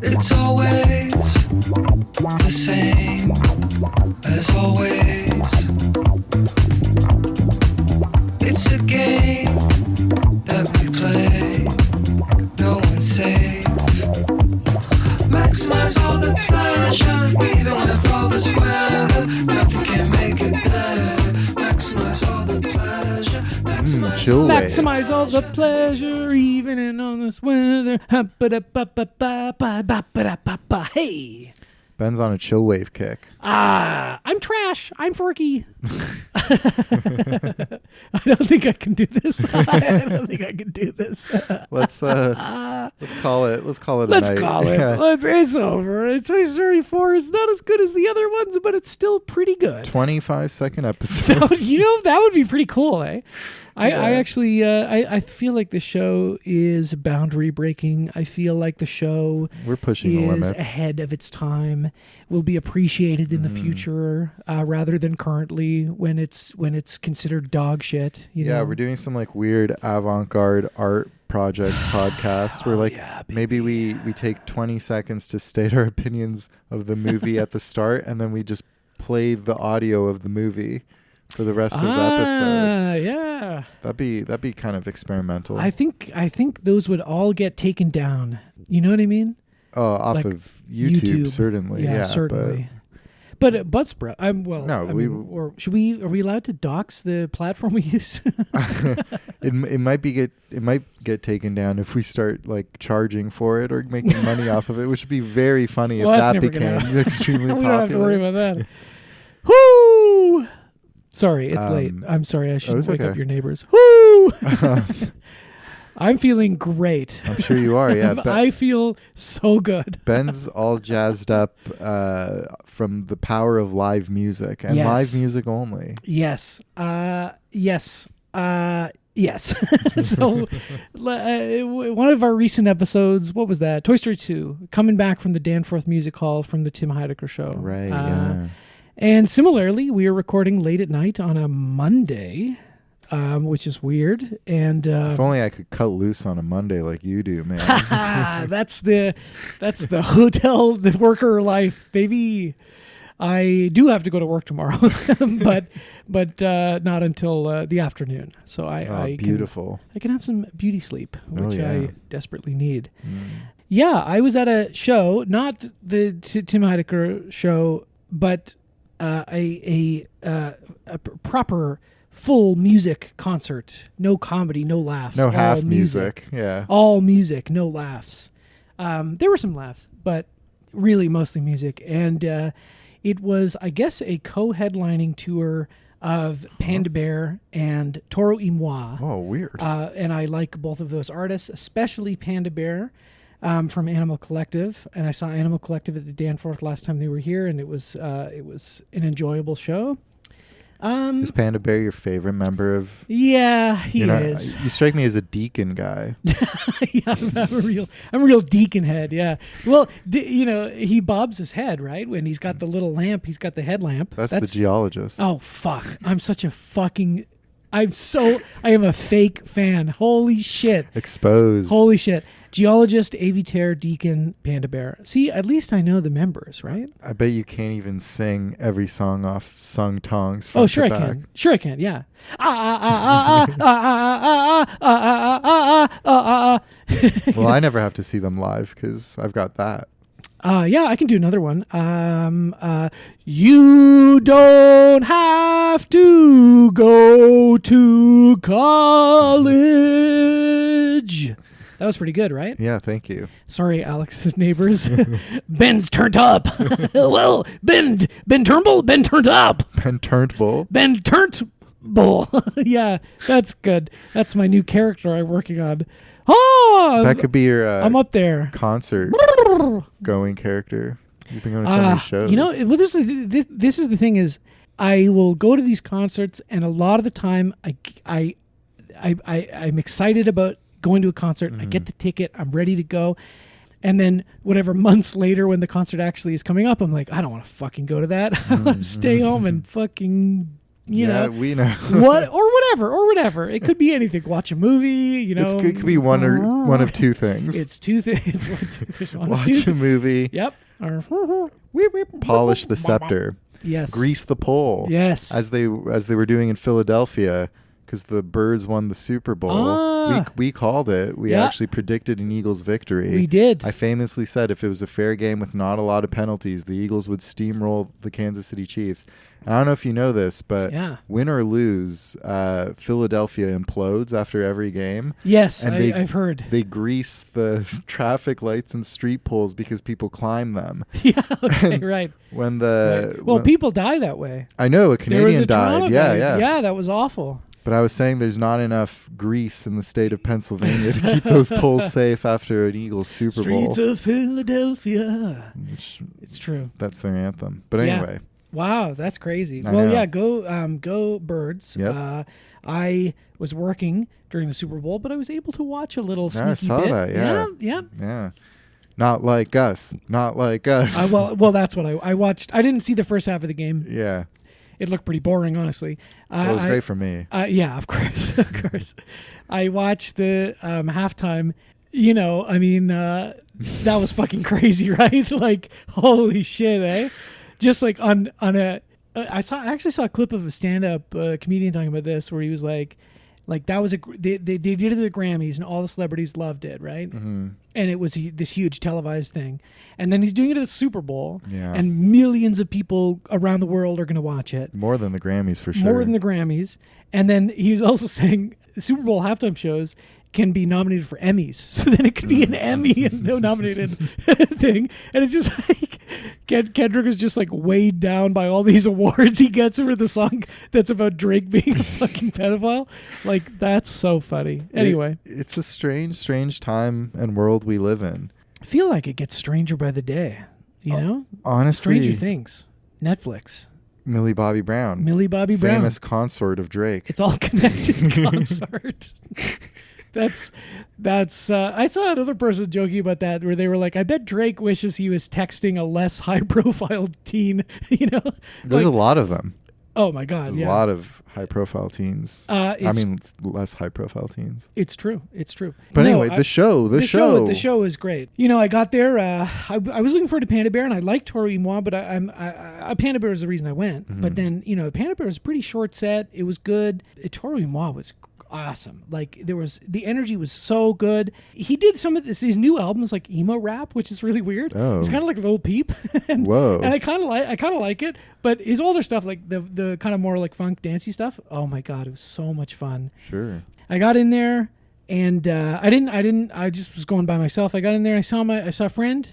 It's always the same as always. It's a game that we play, no one's safe. Maximize all the pleasure, even with all this weather, nothing can make it better. Maximize all the pleasure, maximize all the pleasure, even in all this weather. Hey. Ben's on a chill wave kick. I'm trash. I'm Forky. I don't think I can do this. Let's call it. Let's call it. Let's call it. It's over. Toy Story 4 is not as good as the other ones, but it's still pretty good. 25-second episode. That would be pretty cool, eh? I Yeah. actually I feel like the show is boundary breaking. I feel like the show We're pushing the is limits. ahead of its time. Will be appreciated in the future rather than currently when it's considered dog shit. You know? We're doing some like weird avant-garde art project podcast where like maybe we take 20 seconds to state our opinions of the movie at the start, and then we just play the audio of the movie for the rest of the episode. Yeah. That'd be kind of experimental. I think those would all get taken down. You know what I mean? Off like of YouTube, certainly. Yeah, certainly. But Buzzsprout. Or are we allowed to dox the platform we use? It might get taken down if we start like charging for it or making money off of it, which would be very funny if that became extremely popular. We don't have to worry about that. Whoo! Sorry, it's late. I'm sorry. I shouldn't wake up your neighbors. Whoo! I'm feeling great. I'm sure you are. Yeah, I feel so good. Ben's all jazzed up from the power of live music and live music only. Yes. Yes. Yes. So one of our recent episodes, what was that? Toy Story 2, coming back from the Danforth Music Hall from the Tim Heidecker show. Right. Yeah. And similarly, we are recording late at night on a Monday, which is weird. And if only I could cut loose on a Monday like you do, man. That's the hotel, the worker life, baby. I do have to go to work tomorrow, but not until the afternoon. So I can have some beauty sleep, which I desperately need. Yeah, I was at a show, not the Tim Heidecker show, but a proper full music concert. No comedy, no laughs. No half music. Yeah. All music, no laughs. There were some laughs, but really mostly music. And it was, I guess, a co-headlining tour of Panda Bear and Toro y Moi. Oh, weird. And I like both of those artists, especially Panda Bear from Animal Collective. And I saw Animal Collective at the Danforth last time they were here, and it was an enjoyable show. Is Panda Bear your favorite member of? Yeah, he is. You strike me as a Deacon guy. Yeah, I'm a real Deacon head. Yeah. Well, he bobs his head, right? When he's got the little lamp, he's got the headlamp. That's the geologist. Oh fuck! I'm such a fucking. I am a fake fan. Holy shit! Exposed. Holy shit! Geologist, Aviator, Deacon, Panda Bear. See, at least I know the members, right? I bet you can't even sing every song off Sung Tongs. Oh, sure I can. Sure I can. Yeah. Well, I never have to see them live because I've got that. Yeah, I can do another one. You don't have to go to college. That was pretty good, right? Yeah, thank you. Sorry, Alex's neighbors. Ben's turned up. Well, Ben Turnbull, Ben turned up. Ben Turnbull. Ben Turnbull. Yeah, that's good. That's my new character I'm working on. Oh, that could be your I'm up there. Concert going character. You've been going to so many shows. Well, this is the thing is, I will go to these concerts, and a lot of the time, I'm excited about going to a concert. I get the ticket. I'm ready to go. And then whatever months later when the concert actually is coming up, I'm like, I don't want to fucking go to that. I want to stay home and fucking, you know, we know. or whatever. It could be anything. Watch a movie, you know. It could be one of two things. It's two things. Watch a movie. Yep. Polish the scepter. Yes. Grease the pole. Yes. As they were doing in Philadelphia, because the Birds won the Super Bowl. We called it. We actually predicted an Eagles victory. We did. I famously said if it was a fair game with not a lot of penalties, the Eagles would steamroll the Kansas City Chiefs. And I don't know if you know this, but win or lose, Philadelphia implodes after every game. Yes, and I've heard. They grease the traffic lights and street poles because people climb them. Yeah, okay, right. When people die that way. I know, a Canadian died. Yeah, that was awful. But I was saying there's not enough grease in the state of Pennsylvania to keep those poles safe after an Eagles Super Bowl. Streets of Philadelphia. It's true. That's their anthem. But anyway. Wow, that's crazy. Go Birds. Yep. I was working during the Super Bowl, but I was able to watch a little sneaky I saw bit. that, yeah. Not like us. Well, that's what I watched. I didn't see the first half of the game. Yeah. It looked pretty boring, honestly. It was great for me. Yeah, of course, of course. I watched the halftime. You know, I mean, that was fucking crazy, right? Like, holy shit, eh? Just like on a, I actually saw a clip of a stand-up comedian talking about this, where he was like that was they did it at the Grammys and all the celebrities loved it, right? Mm-hmm. And it was this huge televised thing. And then he's doing it at the Super Bowl, and millions of people around the world are going to watch it. More than the Grammys, for sure. More than the Grammys. And then he was also saying the Super Bowl halftime shows can be nominated for Emmys. So then it could be an Emmy and no nominated thing. And it's just like Kendrick is just like weighed down by all these awards he gets for the song that's about Drake being a fucking pedophile. Like, that's so funny. Anyway. It's a strange time and world we live in. I feel like it gets stranger by the day, you know? Honestly. Stranger Things. Netflix. Millie Bobby Brown. Famous consort of Drake. It's all connected consort. That's I saw another person joking about that, where they were like, I bet Drake wishes he was texting a less high profile teen, you know? There's a lot of them. Oh my God. There's a lot of high profile teens. Less high profile teens. It's true. But anyway, the show is great. You know, I got there, I was looking forward to Panda Bear, and I liked Toru Imoa, but Panda Bear was the reason I went. Mm-hmm. But then, you know, Panda Bear was a pretty short set. It was good. Toru Imoa was awesome. Like, the energy was so good. He did some of his new albums, like emo rap, which is really weird. Oh. He's kind of like a little Peep. Whoa. And I kind of like it, but his older stuff, like the kind of more like funk dancey stuff, oh my God, it was so much fun. Sure. I got in there, and I just was going by myself. I got in there, I saw a friend,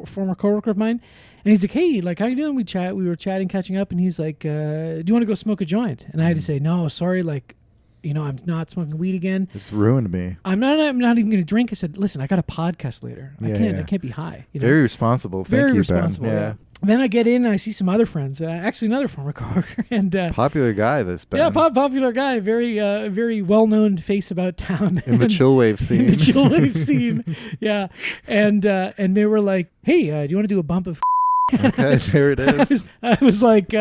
former coworker of mine, and he's like, hey, like, how you doing? We were chatting, catching up, and he's like, do you want to go smoke a joint? And I had to say, no, sorry, like, you know, I'm not smoking weed again. It's ruined me. I'm not even going to drink. I said, listen, I got a podcast later. I can't be high. You know? Very responsible. Thank you, responsible. Ben. Yeah. Then I get in and I see some other friends. Actually, another former coworker and popular guy. This Ben. Yeah, popular guy. Very well known face about town in the chill wave scene. In the chill wave scene. Yeah, and they were like, hey, do you want to do a bump of? Okay, there it is. I was like,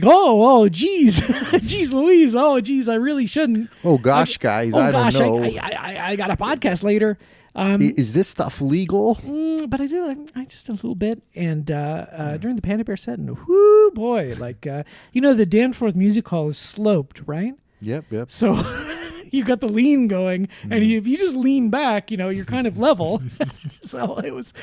oh, geez, geez, Louise, oh, geez, I really shouldn't. Oh gosh, guys, I don't know. I got a podcast later. Is this stuff legal? But I do. I just a little bit, and during the Panda Bear set, and whoo boy, like you know, the Danforth Music Hall is sloped, right? Yep. So you've got the lean going, and if you just lean back, you know, you're kind of level. So it was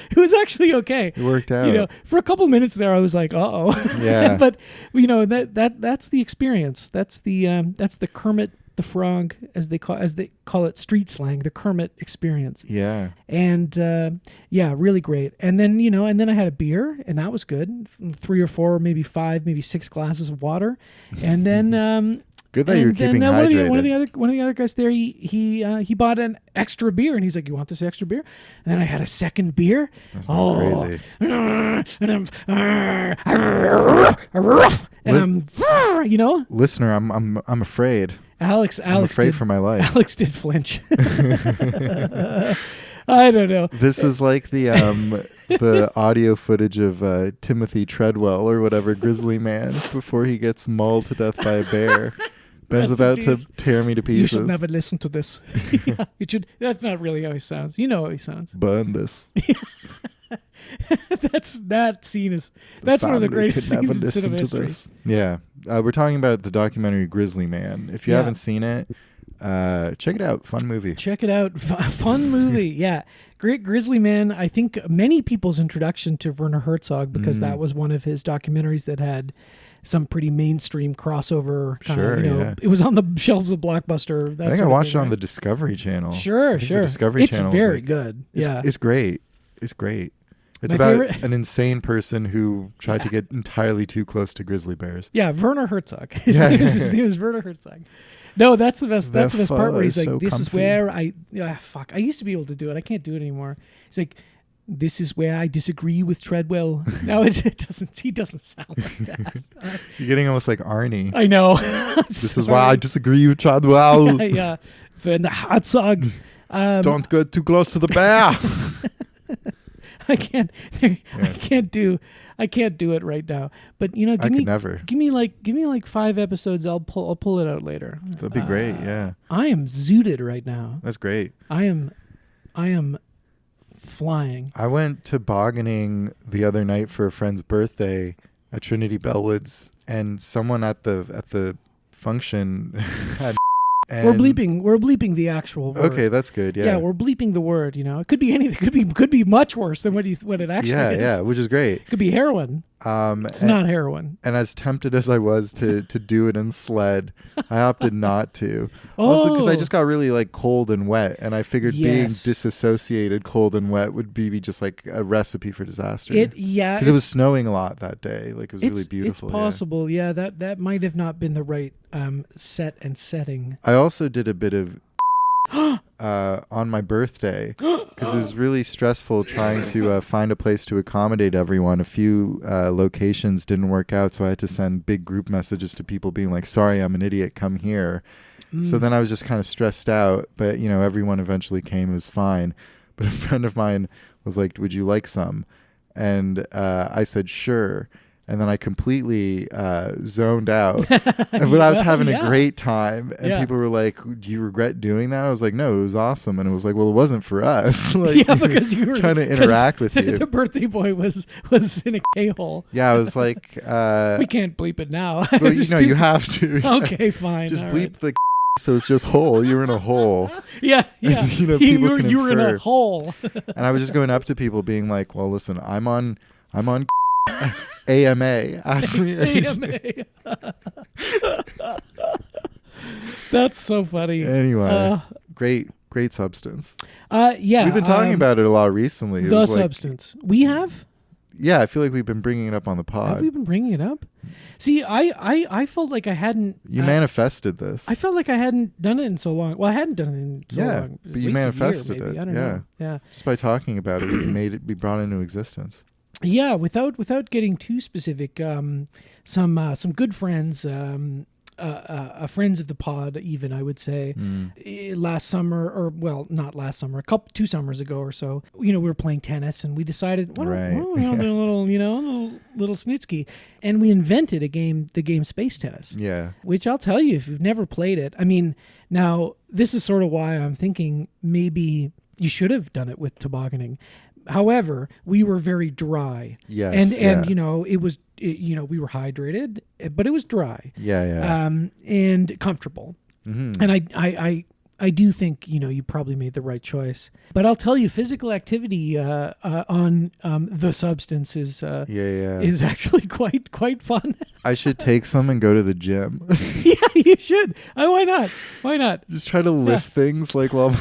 actually okay. It worked out. You know, for a couple of minutes there, I was like, uh-oh. Yeah. But you know, that's the experience. That's the Kermit the Frog, as they call it street slang, the Kermit experience. Yeah. And really great. And then, you know, I had a beer, and that was good. 3 or 4, maybe 5, maybe 6 glasses of water, and then. Good that you're keeping hydrated. One of the other guys there, he bought an extra beer, and he's like, "You want this extra beer?" And then I had a second beer. That's crazy. And I'm, you know, listener, I'm afraid. Alex I'm afraid for my life. Alex did flinch. I don't know. This is like the audio footage of Timothy Treadwell or whatever, Grizzly Man, before he gets mauled to death by a bear. Ben's Rest in about to peace. tear me to You pieces. should never listen to this. Yeah, you should. That's not really how he sounds. You know how he sounds. Burn this. That scene is. That's one of the Family greatest could never scenes in listen cinema to history. this. Yeah. We're talking about the documentary Grizzly Man. If you Yeah. haven't seen it, check it out. Fun movie. Check it out. Fun movie. Yeah. Great Grizzly Man. I think many people's introduction to Werner Herzog, because that was one of his documentaries that had some pretty mainstream crossover. Sure, yeah. It was on the shelves of Blockbuster. I think I watched it on the Discovery Channel. Sure, I think sure. The Discovery it's Channel was very like- good. It's, Yeah. It's great. It's great. It's My about favorite- an insane person who tried to get entirely too close to grizzly bears. Yeah, Werner Herzog. His Yeah. name is Werner Herzog. No, that's the best. That's the best part where he's fur like, is so "This is comfy." where I fuck. I used to be able to do it. I can't do it anymore." He's like, "This is where I disagree with Treadwell." No, it doesn't. He doesn't sound like that. You're getting almost like Arnie. I know. This is why I disagree with Chadwell. Yeah, Werner Herzog. Don't go too close to the bear. I can't. I can't do it right now. But I give me could never. give me like 5 episodes. I'll pull it out later. That'd be great. Yeah, I am zooted right now. that's great. I am flying. I went tobogganing the other night for a friend's birthday at Trinity Bellwoods, and someone at the function had. And We're bleeping the actual word. Okay, that's good. Yeah, we're bleeping the word. It could be anything. Could be much worse than what it actually is. yeah, which is great. It could be heroin. It's not heroin. And as tempted as I was to do it in sled, I opted not to. Also, because I just got really like cold and wet, and I figured being Yes. disassociated, cold and wet, would be just like a recipe for disaster. Because it was snowing a lot that day. Like it was really beautiful. It's possible. Yeah, that might have not been the right set and setting. I also did a bit of on my birthday because it was really stressful trying to find a place to accommodate everyone. A few locations didn't work out, so I had to send big group messages to people being like, "Sorry, I'm an idiot, come here." So then I was just kind of stressed out, but everyone eventually came. It was fine. But a friend of mine was like, "Would you like some?" And I said, "Sure." And then I completely zoned out. But I was having a great time. And people were like, "Do you regret doing that?" I was like, "No, it was awesome." And it was like, "Well, it wasn't for us." Like, because you were trying to interact with you. The birthday boy was in a K-hole. Yeah, I was like... we can't bleep it now. Well, you have to. Okay, fine. Just all bleep right. the so it's just hole. You were in a hole. Yeah. People can you were in a infer. hole. And I was just going up to people being like, "Well, listen, I'm on AMA. Ask me." AMA. That's so funny. Anyway, great substance. Yeah. We've been talking about it a lot recently. It the was like- substance. We have? Yeah, I feel like we've been bringing it up on the Have pod. we been bringing it up? See, I felt like I hadn't. You manifested this. I felt like I hadn't done it in so long. Well, I hadn't done it in so Yeah, long. but At you least a year, manifested maybe. it. I don't Yeah. know. Yeah. Just by talking about it, we brought it into existence. Yeah, without getting too specific, some good friends, friends of the pod, even I would say, last summer, or well, not last summer, 2 summers ago or so. We were playing tennis, and we decided, why don't we have a little snitsky, and we invented the game Space Tennis. Yeah. Which I'll tell you, if you've never played it, I mean, now this is sort of why I'm thinking maybe you should have done it with tobogganing. However, we were very dry. Yes, and yeah. we were hydrated, but it was dry. Yeah. And comfortable. Mm-hmm. And I do think you probably made the right choice. But I'll tell you, physical activity on the substance is actually quite fun. I should take some and go to the gym. Yeah, you should. Why not? Just try to lift things like while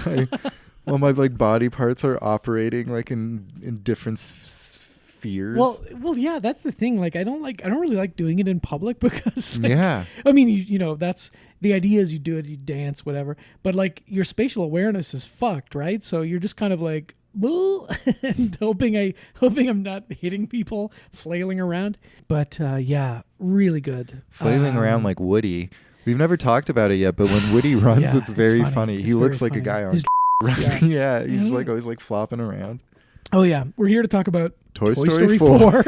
my like body parts are operating like in different spheres. Well, yeah, that's the thing. Like, I don't really like doing it in public because, like, yeah. I mean, that's the idea is you do it, you dance, whatever. But like your spatial awareness is fucked, right? So you're just kind of like, and hoping I'm not hitting people, flailing around. But yeah, really good. Flailing around like Woody. We've never talked about it yet, but when Woody runs, Yeah, it's very it's funny. It's He looks very like a funny. guy on. His Right. Yeah, he's Mhm. like always like flopping around. Oh yeah, we're here to talk about Toy Story 4.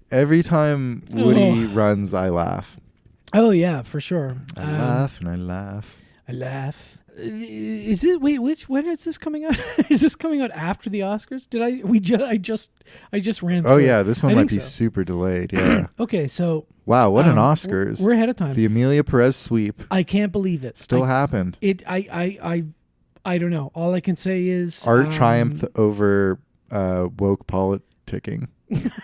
Every time Woody runs, I laugh. Oh yeah, for sure. I laugh and I laugh. I laugh. Is it when is this coming out? Is this coming out after the Oscars? I just ran through Oh it. yeah, this one I might think be so. super delayed. Yeah. Okay, so Wow, what an Oscars. We're ahead of time. The Amelia Perez sweep I can't believe it. still happened. I don't know. All I can say is Art triumphed over woke politicking.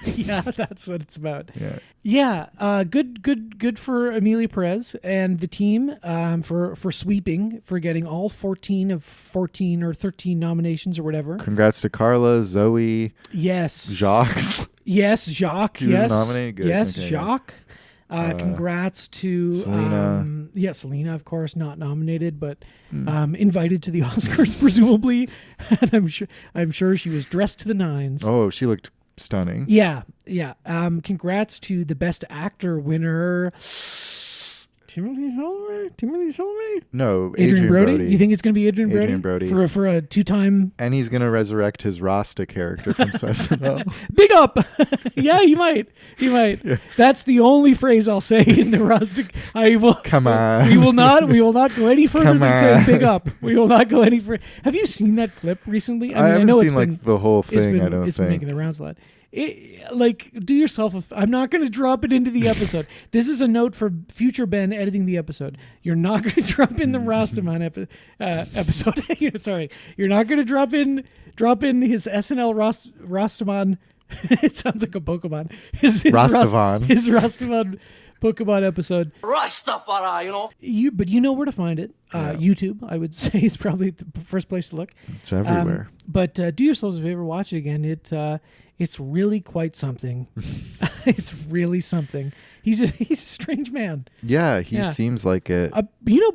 Yeah, that's what it's about. Yeah. Yeah, good for Amelia Perez and the team for sweeping, for getting all 14 of 14 or 13 nominations or whatever. Congrats to Carla, Zoe, Yes. Jacques. Yes, Jacques. He was yes. nominated? Good. Yes, Okay, Jacques. Congrats to Selena. Selena, of course, not nominated, but invited to the Oscars, presumably. And I'm sure she was dressed to the nines. Oh, she looked stunning. Yeah. Congrats to the Best Actor winner, Timothy Chalamet. No, Adrian Brody. You think it's going to be Adrian Brody? Adrian Brody. For a two-time. And he's going to resurrect his Rasta character from SNL. Big up. Yeah, he might. Yeah. That's the only phrase I'll say in the Rasta. I will. Come on. We will not go any further Come than saying on. big up. We will not go any further. Have you seen that clip recently? I haven't know seen like the whole thing. I don't it's been think. making the rounds a lot. Do yourself I'm not going to drop it into the episode. This is a note for future Ben editing the episode. You're not going to drop in the Rastaman episode. Sorry, you're not going to drop in his SNL Rastaman. It sounds like a Pokemon. His Rastavan. His Rastaman Pokemon episode. Rastafari, But you know where to find it. YouTube, I would say, is probably the first place to look. It's everywhere. But do yourselves a favor, watch it again. It's really quite something. It's really something. He's a strange man. Yeah, he seems like it.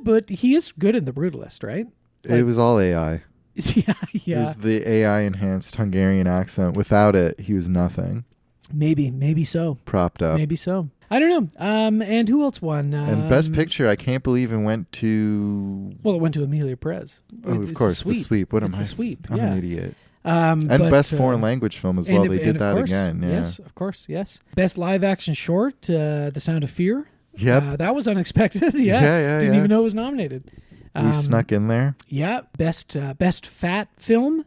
But he is good in The Brutalist, right? It was all AI. Yeah. It was the AI enhanced Hungarian accent. Without it, he was nothing. Maybe so. Propped up. Maybe so. I don't know. And who else won? And Best Picture, I can't believe it went to... Well, it went to Amelia Perez. of course, the sweep. What am I? It's a sweep. I'm yeah. an idiot. And Best Foreign Language Film as well. They did that again. Yeah. Yes, of course. Yes. Best Live Action Short, The Sound of Fear. Yep. That was unexpected. Yeah. Didn't even know it was nominated. We snuck in there. Yeah. Best Fat Film.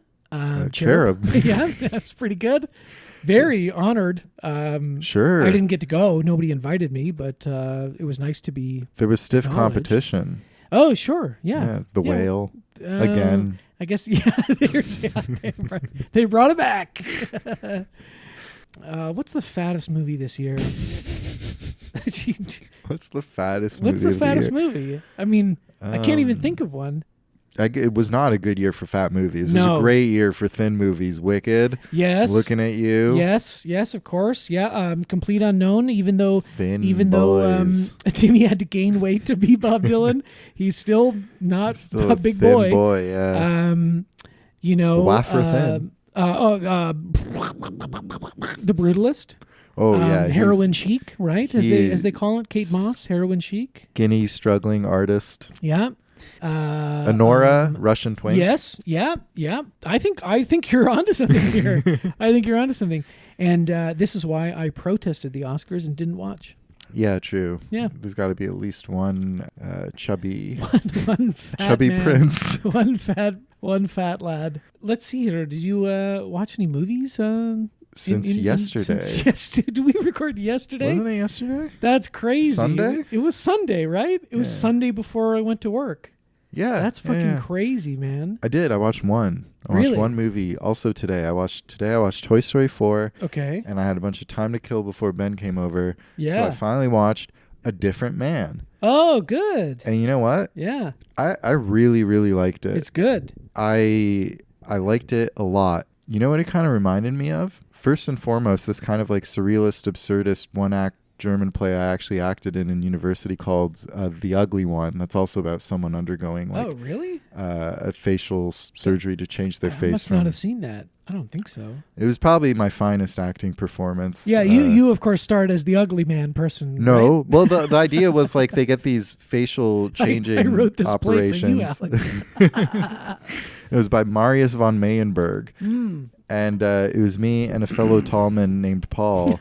Cherub. Yeah, that's pretty good. Very honored. Sure. I didn't get to go. Nobody invited me, but it was nice to be. There was stiff acknowledged. Competition. Oh, sure. Yeah. The whale. Again. I guess, they brought it back. What's the fattest movie this year? What's the fattest movie? What's the of fattest the year? movie? I mean, I can't even think of one. It was not a good year for fat movies. It No. was a great year for thin movies. Wicked. Yes. Looking at you. Yes, of course. Yeah, Complete Unknown, even though boys. Timmy had to gain weight to be Bob Dylan, he's still not Still a big thin boy. Yeah. Wafer thin. The Brutalist. Yeah. Heroin chic, right? As they call it, Kate Moss, heroin chic. Guinea struggling artist. Yeah. Honora, Russian twink. Yes. Yeah. I think you're onto something here. I think you're onto something. And this is why I protested the Oscars and didn't watch. Yeah, true. Yeah. There's got to be at least one chubby, one fat chubby man, prince. one fat lad. Let's see here. Did you watch any movies? Since yesterday. Did we record yesterday? Wasn't it yesterday? That's crazy. Sunday? It was Sunday, right? It was Sunday before I went to work. Yeah. That's fucking crazy, man. I did. I watched one. I watched one movie also today. I watched Toy Story 4. Okay. And I had a bunch of time to kill before Ben came over. Yeah. So I finally watched A Different Man. Oh, good. And you know what? Yeah. I really, really liked it. It's good. I liked it a lot. You know what it kind of reminded me of? First and foremost, this kind of like surrealist, absurdist one-act German play I actually acted in university called The Ugly One. That's also about someone undergoing like Oh, really? a facial surgery to change their I face. must not have seen that. I don't think so. It was probably my finest acting performance. Yeah, you of course starred as the ugly man person. No, right? well the idea was like they get these facial changing I wrote this operations. play for you, Alex. It was by Marius von Meyenberg, and it was me and a fellow tall man named Paul.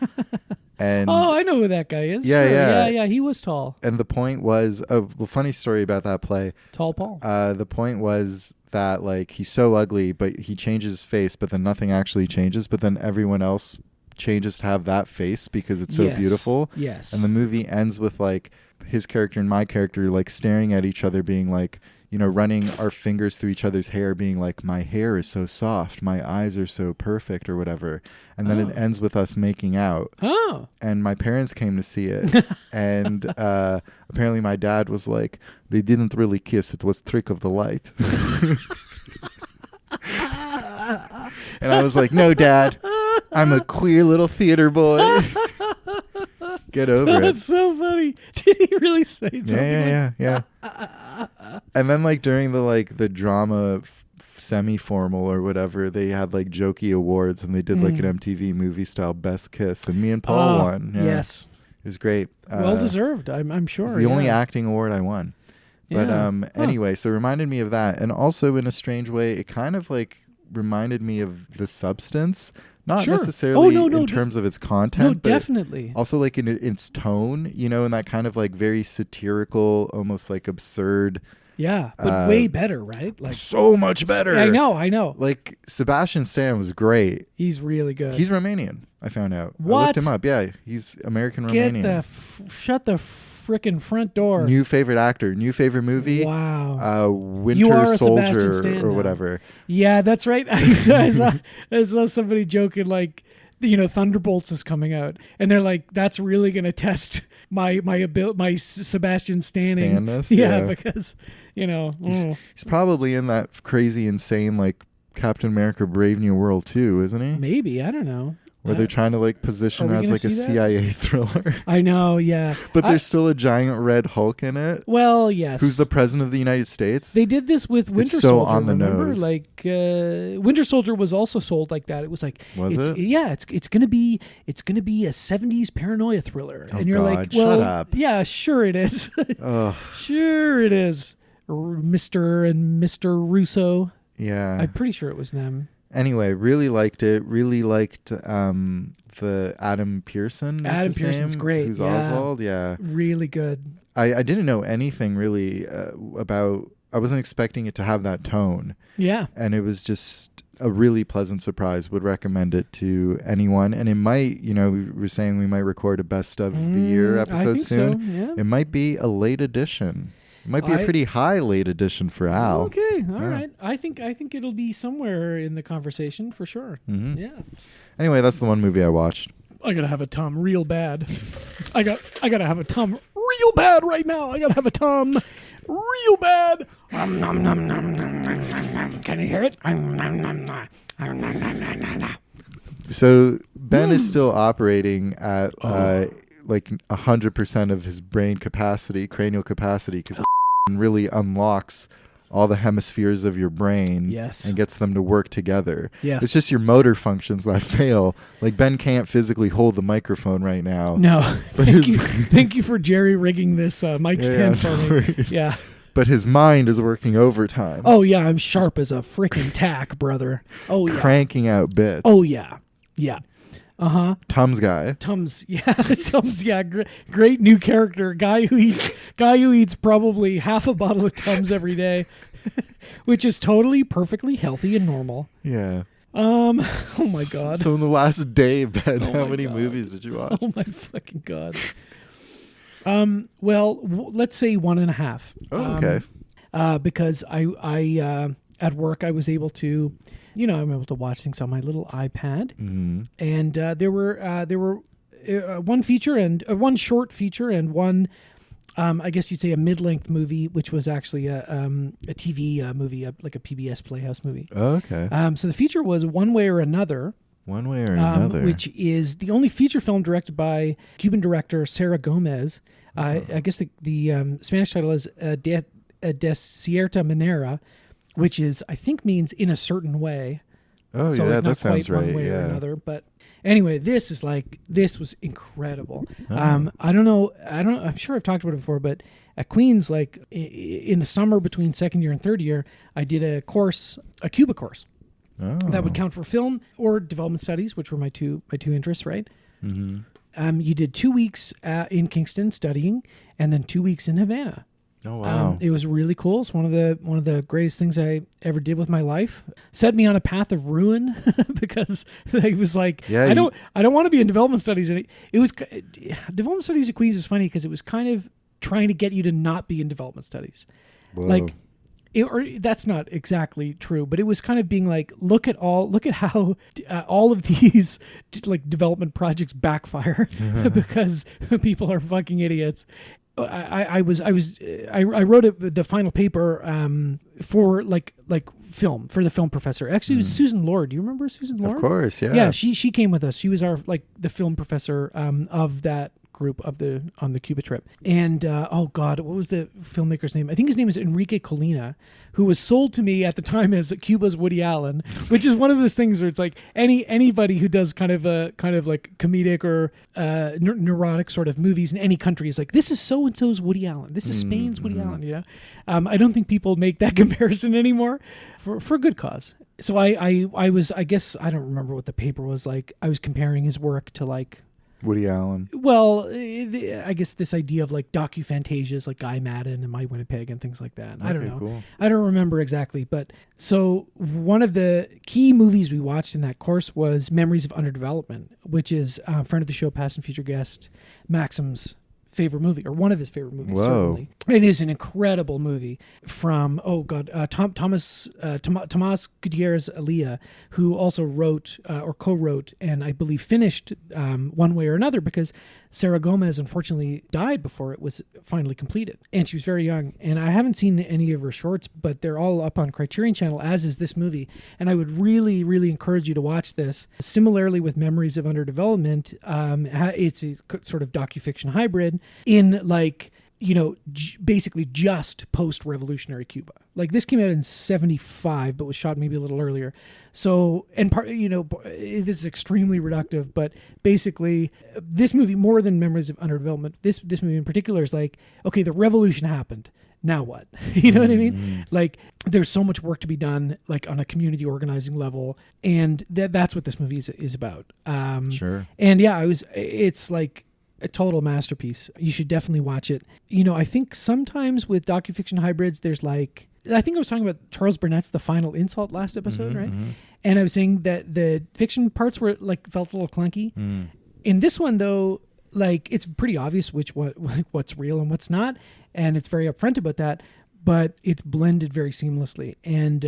And oh, I know who that guy is. Yeah, Sure. yeah. Yeah, he was tall. And the point was a funny story about that play. Tall Paul. The point was that like he's so ugly, but he changes his face, but then nothing actually changes. But then everyone else changes to have that face because it's so beautiful. Yes. And the movie ends with like his character and my character like staring at each other, being like, you know, running our fingers through each other's hair, being like, my hair is so soft, my eyes are so perfect, or whatever. And then it ends with us making out. Oh. And my parents came to see it. And apparently my dad was like, they didn't really kiss, it was trick of the light. And I was like, no, Dad, I'm a queer little theater boy. Get over it. That's so funny. Did he really say something? Yeah. And then like during the drama semi-formal or whatever, they had like jokey awards and they did like an MTV movie style best kiss, and me and Paul won. Yeah. Yes. It was great. Well deserved, I'm sure. It's the only acting award I won. But anyway, so it reminded me of that. And also in a strange way, it kind of like reminded me of The Substance. Not necessarily in terms of its content, no, but definitely. also like in its tone, you know, in that kind of like very satirical, almost like absurd. Yeah, but way better, right? Like so much better. I know. Like Sebastian Stan was great. He's really good. He's Romanian, I found out. What? I looked him up. Yeah, he's American Romanian. Shut the frickin' front door. New favorite actor, new favorite movie. Wow. Winter Soldier or whatever. Yeah, that's right. I saw somebody joking like, you know, Thunderbolts is coming out, and they're like, that's really going to test my Sebastian Stanning. Stanness, yeah, because you know he's probably in that crazy, insane like Captain America: Brave New World too, isn't he? Maybe, I don't know. Where they're trying to like position it as like a CIA thriller. I know, yeah. But there's still a giant red Hulk in it. Well, yes. Who's the president of the United States? They did this with Winter so Soldier. on the remember? nose. Like Winter Soldier was also sold like that. It was like, it? It's gonna be a 70s paranoia thriller, Oh, and you're God, like, well, shut up. Yeah, sure it is. Sure it is. Mr. and Mr. Russo. Yeah. I'm pretty sure it was them. Anyway, really liked it. Really liked the Adam Pearson. Adam Pearson's great. Who's Oswald? Yeah. Really good. I didn't know anything really about. I wasn't expecting it to have that tone. Yeah. And it was just a really pleasant surprise. Would recommend it to anyone. And it might, you know, we were saying we might record a best of the year episode soon. So, yeah. It might be a late edition. It might be a pretty high late edition for Al. Okay, all right. I think it'll be somewhere in the conversation for sure. Mm-hmm. Yeah. Anyway, that's the one movie I watched. I gotta have a Tom real bad. I gotta have a Tom real bad right now. I gotta have a Tom real bad. Can you hear it? So Ben is still operating at like 100% of his brain capacity, cranial capacity, because really unlocks all the hemispheres of your brain and gets them to work together. Yes. It's just your motor functions that fail. Like Ben can't physically hold the microphone right now. No. But Thank you for jerry rigging this mic stand for me. Yeah. But his mind is working overtime. Oh yeah, I'm sharp as a freaking tack, brother. Oh yeah. Cranking out bits. Oh yeah. Yeah. Tums guy. Tums, yeah, great new character. Guy who eats probably half a bottle of Tums every day, which is totally perfectly healthy and normal. Yeah. Oh my God. So in the last day, Ben, how many God. movies did you watch? Oh my fucking God. Well, let's say 1.5. Oh, okay. Because I at work I was able to. You know, I'm able to watch things on my little iPad, and there were one feature and one short feature and one, I guess you'd say a mid-length movie, which was actually a TV movie, like a PBS Playhouse movie. Oh, okay. So the feature was One Way or Another, One Way or Another. Which is the only feature film directed by Cuban director Sara Gomez. I guess the Spanish title is De Cierta Manera, which is, I think, means in a certain way. Oh, so yeah, like, that not sounds quite right. one way or Yeah. another. But anyway, this was incredible. Oh. I don't know. I'm sure I've talked about it before, but at Queens, like in the summer between second year and third year, I did a Cuba course. Oh. That would count for film or development studies, which were my two interests, right? Mm-hmm. You did 2 weeks in Kingston studying, and then 2 weeks in Havana. Oh, wow. It was really cool. It's one of the greatest things I ever did with my life. Set me on a path of ruin because it was like, Yeah, I don't want to be in development studies. And it was development studies at Queens is funny because it was kind of trying to get you to not be in development studies. Whoa. Like, that's not exactly true, but it was kind of being like, look at how all of these like development projects backfire because people are fucking idiots. I wrote the final paper for like film for the film professor. Actually, it was Susan Lord. Do you remember Susan Lord? Of course, yeah. Yeah, she came with us. She was our the film professor of that group on the Cuba trip. And oh God, what was the filmmaker's name? I think his name is Enrique Colina, who was sold to me at the time as Cuba's Woody Allen, which is one of those things where it's like anybody who does kind of like comedic or neurotic sort of movies in any country is like, this is so and so's Woody Allen. This is Spain's Woody Allen. You know, I don't think people make that comparison anymore for good cause. So I guess I don't remember what the paper was like. I was comparing his work to like Woody Allen. Well, I guess this idea of like docufantasias like Guy Madden and My Winnipeg and things like that. I don't know. Cool. I don't remember exactly. But so one of the key movies we watched in that course was Memories of Underdevelopment, which is a friend of the show, past and future guest, Maxim's favorite movie, or one of his favorite movies. Whoa. Certainly. It is an incredible movie from Tomas Gutierrez Elia, who also wrote or co-wrote and I believe finished One Way or Another, because Sara Gomez unfortunately died before it was finally completed, and she was very young. And I haven't seen any of her shorts, but they're all up on Criterion Channel, as is this movie. And I would really, really encourage you to watch this. Similarly with Memories of Underdevelopment, it's a sort of docufiction hybrid in like, you know, basically just post-revolutionary Cuba. Like this came out in 1975, but was shot maybe a little earlier. So, and part, you know, this is extremely reductive, but basically this movie, more than Memories of Underdevelopment, this movie in particular is like, okay, the revolution happened. Now what? You know what I mean? Like there's so much work to be done, like on a community organizing level. And that's what this movie is about. Sure. And yeah, it's like a total masterpiece. You should definitely watch it. You know, I think sometimes with docufiction hybrids, there's like, I think I was talking about Charles Burnett's The Final Insult last episode, right? And I was saying that the fiction parts were like felt a little clunky. In this one though, like it's pretty obvious what's real and what's not, and it's very upfront about that, but it's blended very seamlessly. And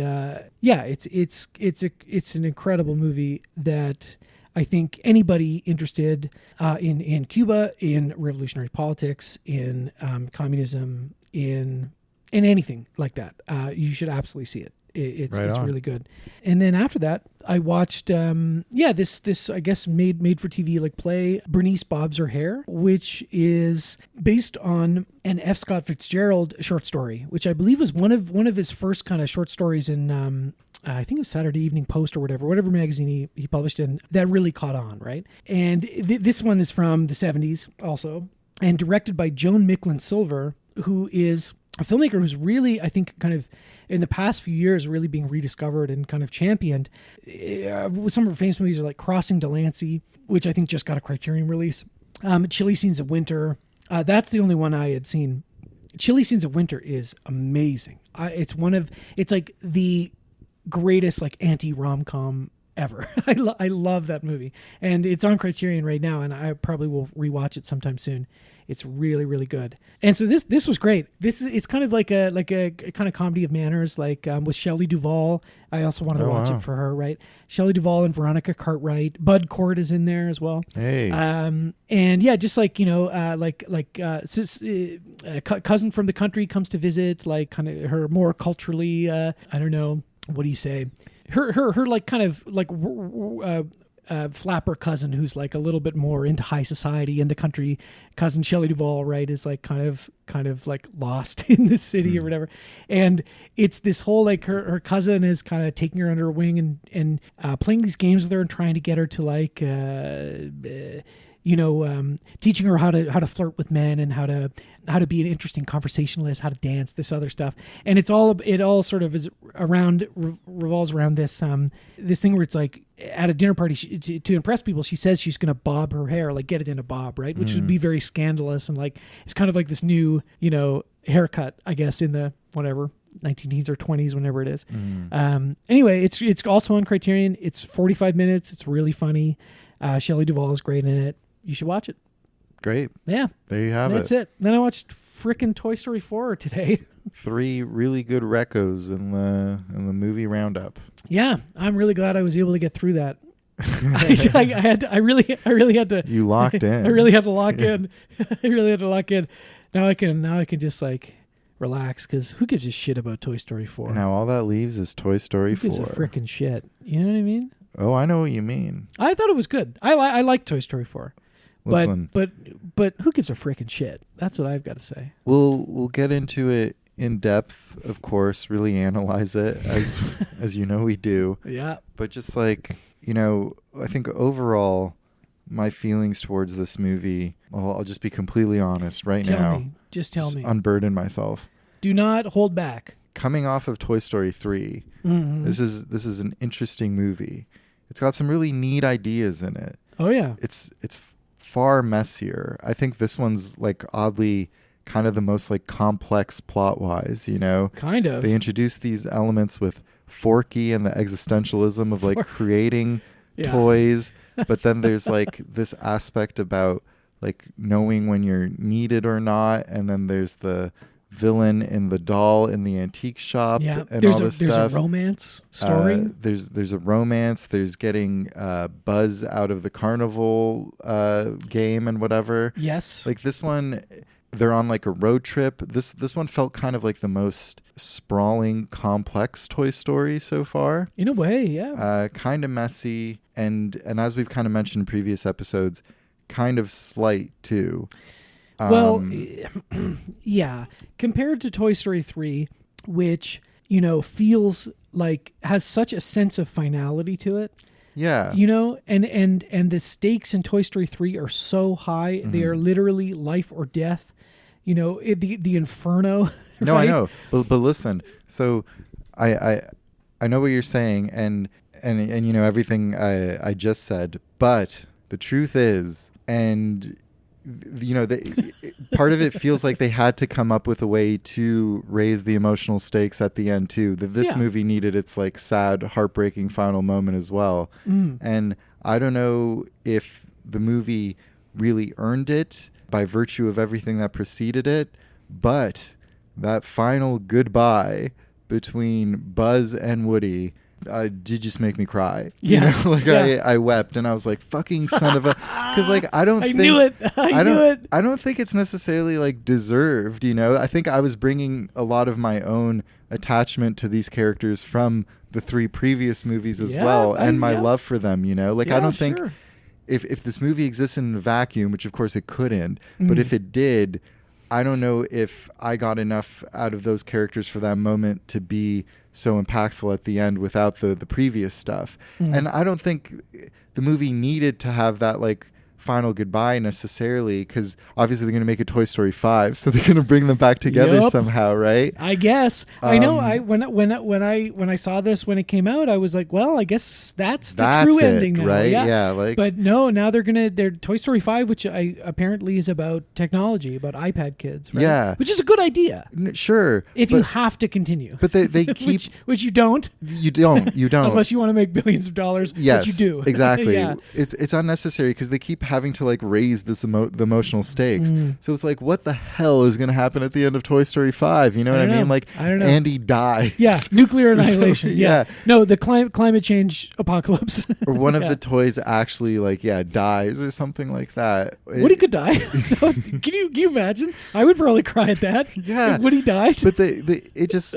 yeah, it's an incredible movie that I think anybody interested in Cuba, in revolutionary politics, in communism, in anything like that, you should absolutely see it. It's really good. And then after that, I watched this I guess made for TV like play, Bernice Bobs Her Hair, which is based on an F. Scott Fitzgerald short story, which I believe was one of his first kind of short stories in I think it was Saturday Evening Post or whatever magazine he published in, that really caught on, right? And this one is from the 70s also, and directed by Joan Micklin Silver, who is a filmmaker who's really, I think, kind of in the past few years really being rediscovered and kind of championed. Some of her famous movies are like Crossing Delancey, which I think just got a Criterion release. Chilly Scenes of Winter. That's the only one I had seen. Chilly Scenes of Winter is amazing. It's like the greatest like anti-rom-com ever. I love that movie, and it's on Criterion right now, and I probably will rewatch it sometime soon. It's really, really good. And so this was great. It's kind of like a kind of comedy of manners, like with Shelley Duvall. I also wanted to watch it for her, right? Shelley Duvall and Veronica Cartwright. Bud Cort is in there as well. Hey. And yeah, just like, you know, cousin from the country comes to visit, like kind of her more culturally, I don't know, what do you say? Her like kind of like flapper cousin who's like a little bit more into high society, and the country cousin Shelley Duvall, right, is like kind of like lost in the city or whatever. And it's this whole like her cousin is kind of taking her under her wing and playing these games with her and trying to get her to like teaching her how to flirt with men and how to be an interesting conversationalist, how to dance, this other stuff. And it all sort of is revolves around this thing where it's like at a dinner party to impress people, she says she's going to bob her hair, like get it in a bob, right? Which would be very scandalous. And like, it's kind of like this new, haircut, I guess, in the whatever 19teens or 20s, whenever it is. Anyway, it's also on Criterion. It's 45 minutes. It's really funny. Shelley Duvall is great in it. You should watch it. Great. Yeah. There you have That's it. Then I watched frickin' Toy Story 4 today. 3 really good recos in the movie roundup. Yeah, I'm really glad I was able to get through that. I really had to. You locked in. I really had to lock in. I really had to lock in. Now I can just like relax, because who gives a shit about Toy Story 4? Now all that leaves is Toy Story 4. Who gives a frickin' shit? You know what I mean? Oh, I know what you mean. I thought it was good. I like Toy Story 4. Listen, but who gives a frickin' shit? That's what I've got to say. We'll get into it in depth, of course, really analyze it as you know we do. Yeah. But just like, I think overall my feelings towards this movie, well, I'll just be completely honest right now. Just tell me. Unburden myself. Do not hold back. Coming off of Toy Story 3, this is an interesting movie. It's got some really neat ideas in it. Oh yeah. It's far messier. I think this one's like oddly kind of the most like complex plot wise, Kind of. They introduce these elements with Forky and the existentialism of like creating toys, but then there's like this aspect about like knowing when you're needed or not, and then there's the villain in the doll in the antique shop and all this stuff. There's a romance story. There's a romance. There's getting Buzz out of the carnival game and whatever. Yes. Like this one, they're on like a road trip. This one felt kind of like the most sprawling, complex Toy Story so far. In a way, yeah. Kind of messy, and as we've kind of mentioned in previous episodes, kind of slight too. Well, yeah. Compared to Toy Story 3, which, feels like has such a sense of finality to it. Yeah. And the stakes in Toy Story 3 are so high. They are literally life or death. The inferno. Right? No, I know. But listen, so I know what you're saying and everything I just said, but the truth is, and part of it feels like they had to come up with a way to raise the emotional stakes at the end too. That this movie needed its like sad, heartbreaking final moment as well. And I don't know if the movie really earned it by virtue of everything that preceded it, but that final goodbye between Buzz and Woody did just make me cry. Yeah. I wept and I was like, fucking son of a, because like I knew it. I don't think it's necessarily like deserved, I think I was bringing a lot of my own attachment to these characters from the 3 previous movies as well, and my love for them, I don't think if this movie existed in a vacuum, which of course it couldn't, but if it did, I don't know if I got enough out of those characters for that moment to be so impactful at the end without the previous stuff. And I don't think the movie needed to have that like final goodbye necessarily, because obviously they're going to make a Toy Story 5, so they're going to bring them back together somehow, right? I guess. I know. When I saw this when it came out, I was like, well, I guess that's the true ending now, right? Yeah. But no, now they're Toy Story 5, which apparently is about technology, about iPad kids, right? Yeah, which is a good idea. Sure, if you have to continue, but they keep which you don't. You don't unless you want to make billions of dollars. Yes, but you do exactly. It's unnecessary because they keep having to like raise this the emotional stakes. So it's like, what the hell is going to happen at the end of Toy Story 5? You know what I mean? Like, I don't know. Andy dies. Yeah, nuclear annihilation. Yeah. No, the climate change apocalypse. Or one of the toys actually dies or something like that. Woody could die. Can you imagine? I would probably cry at that. Yeah. If Woody died. But it just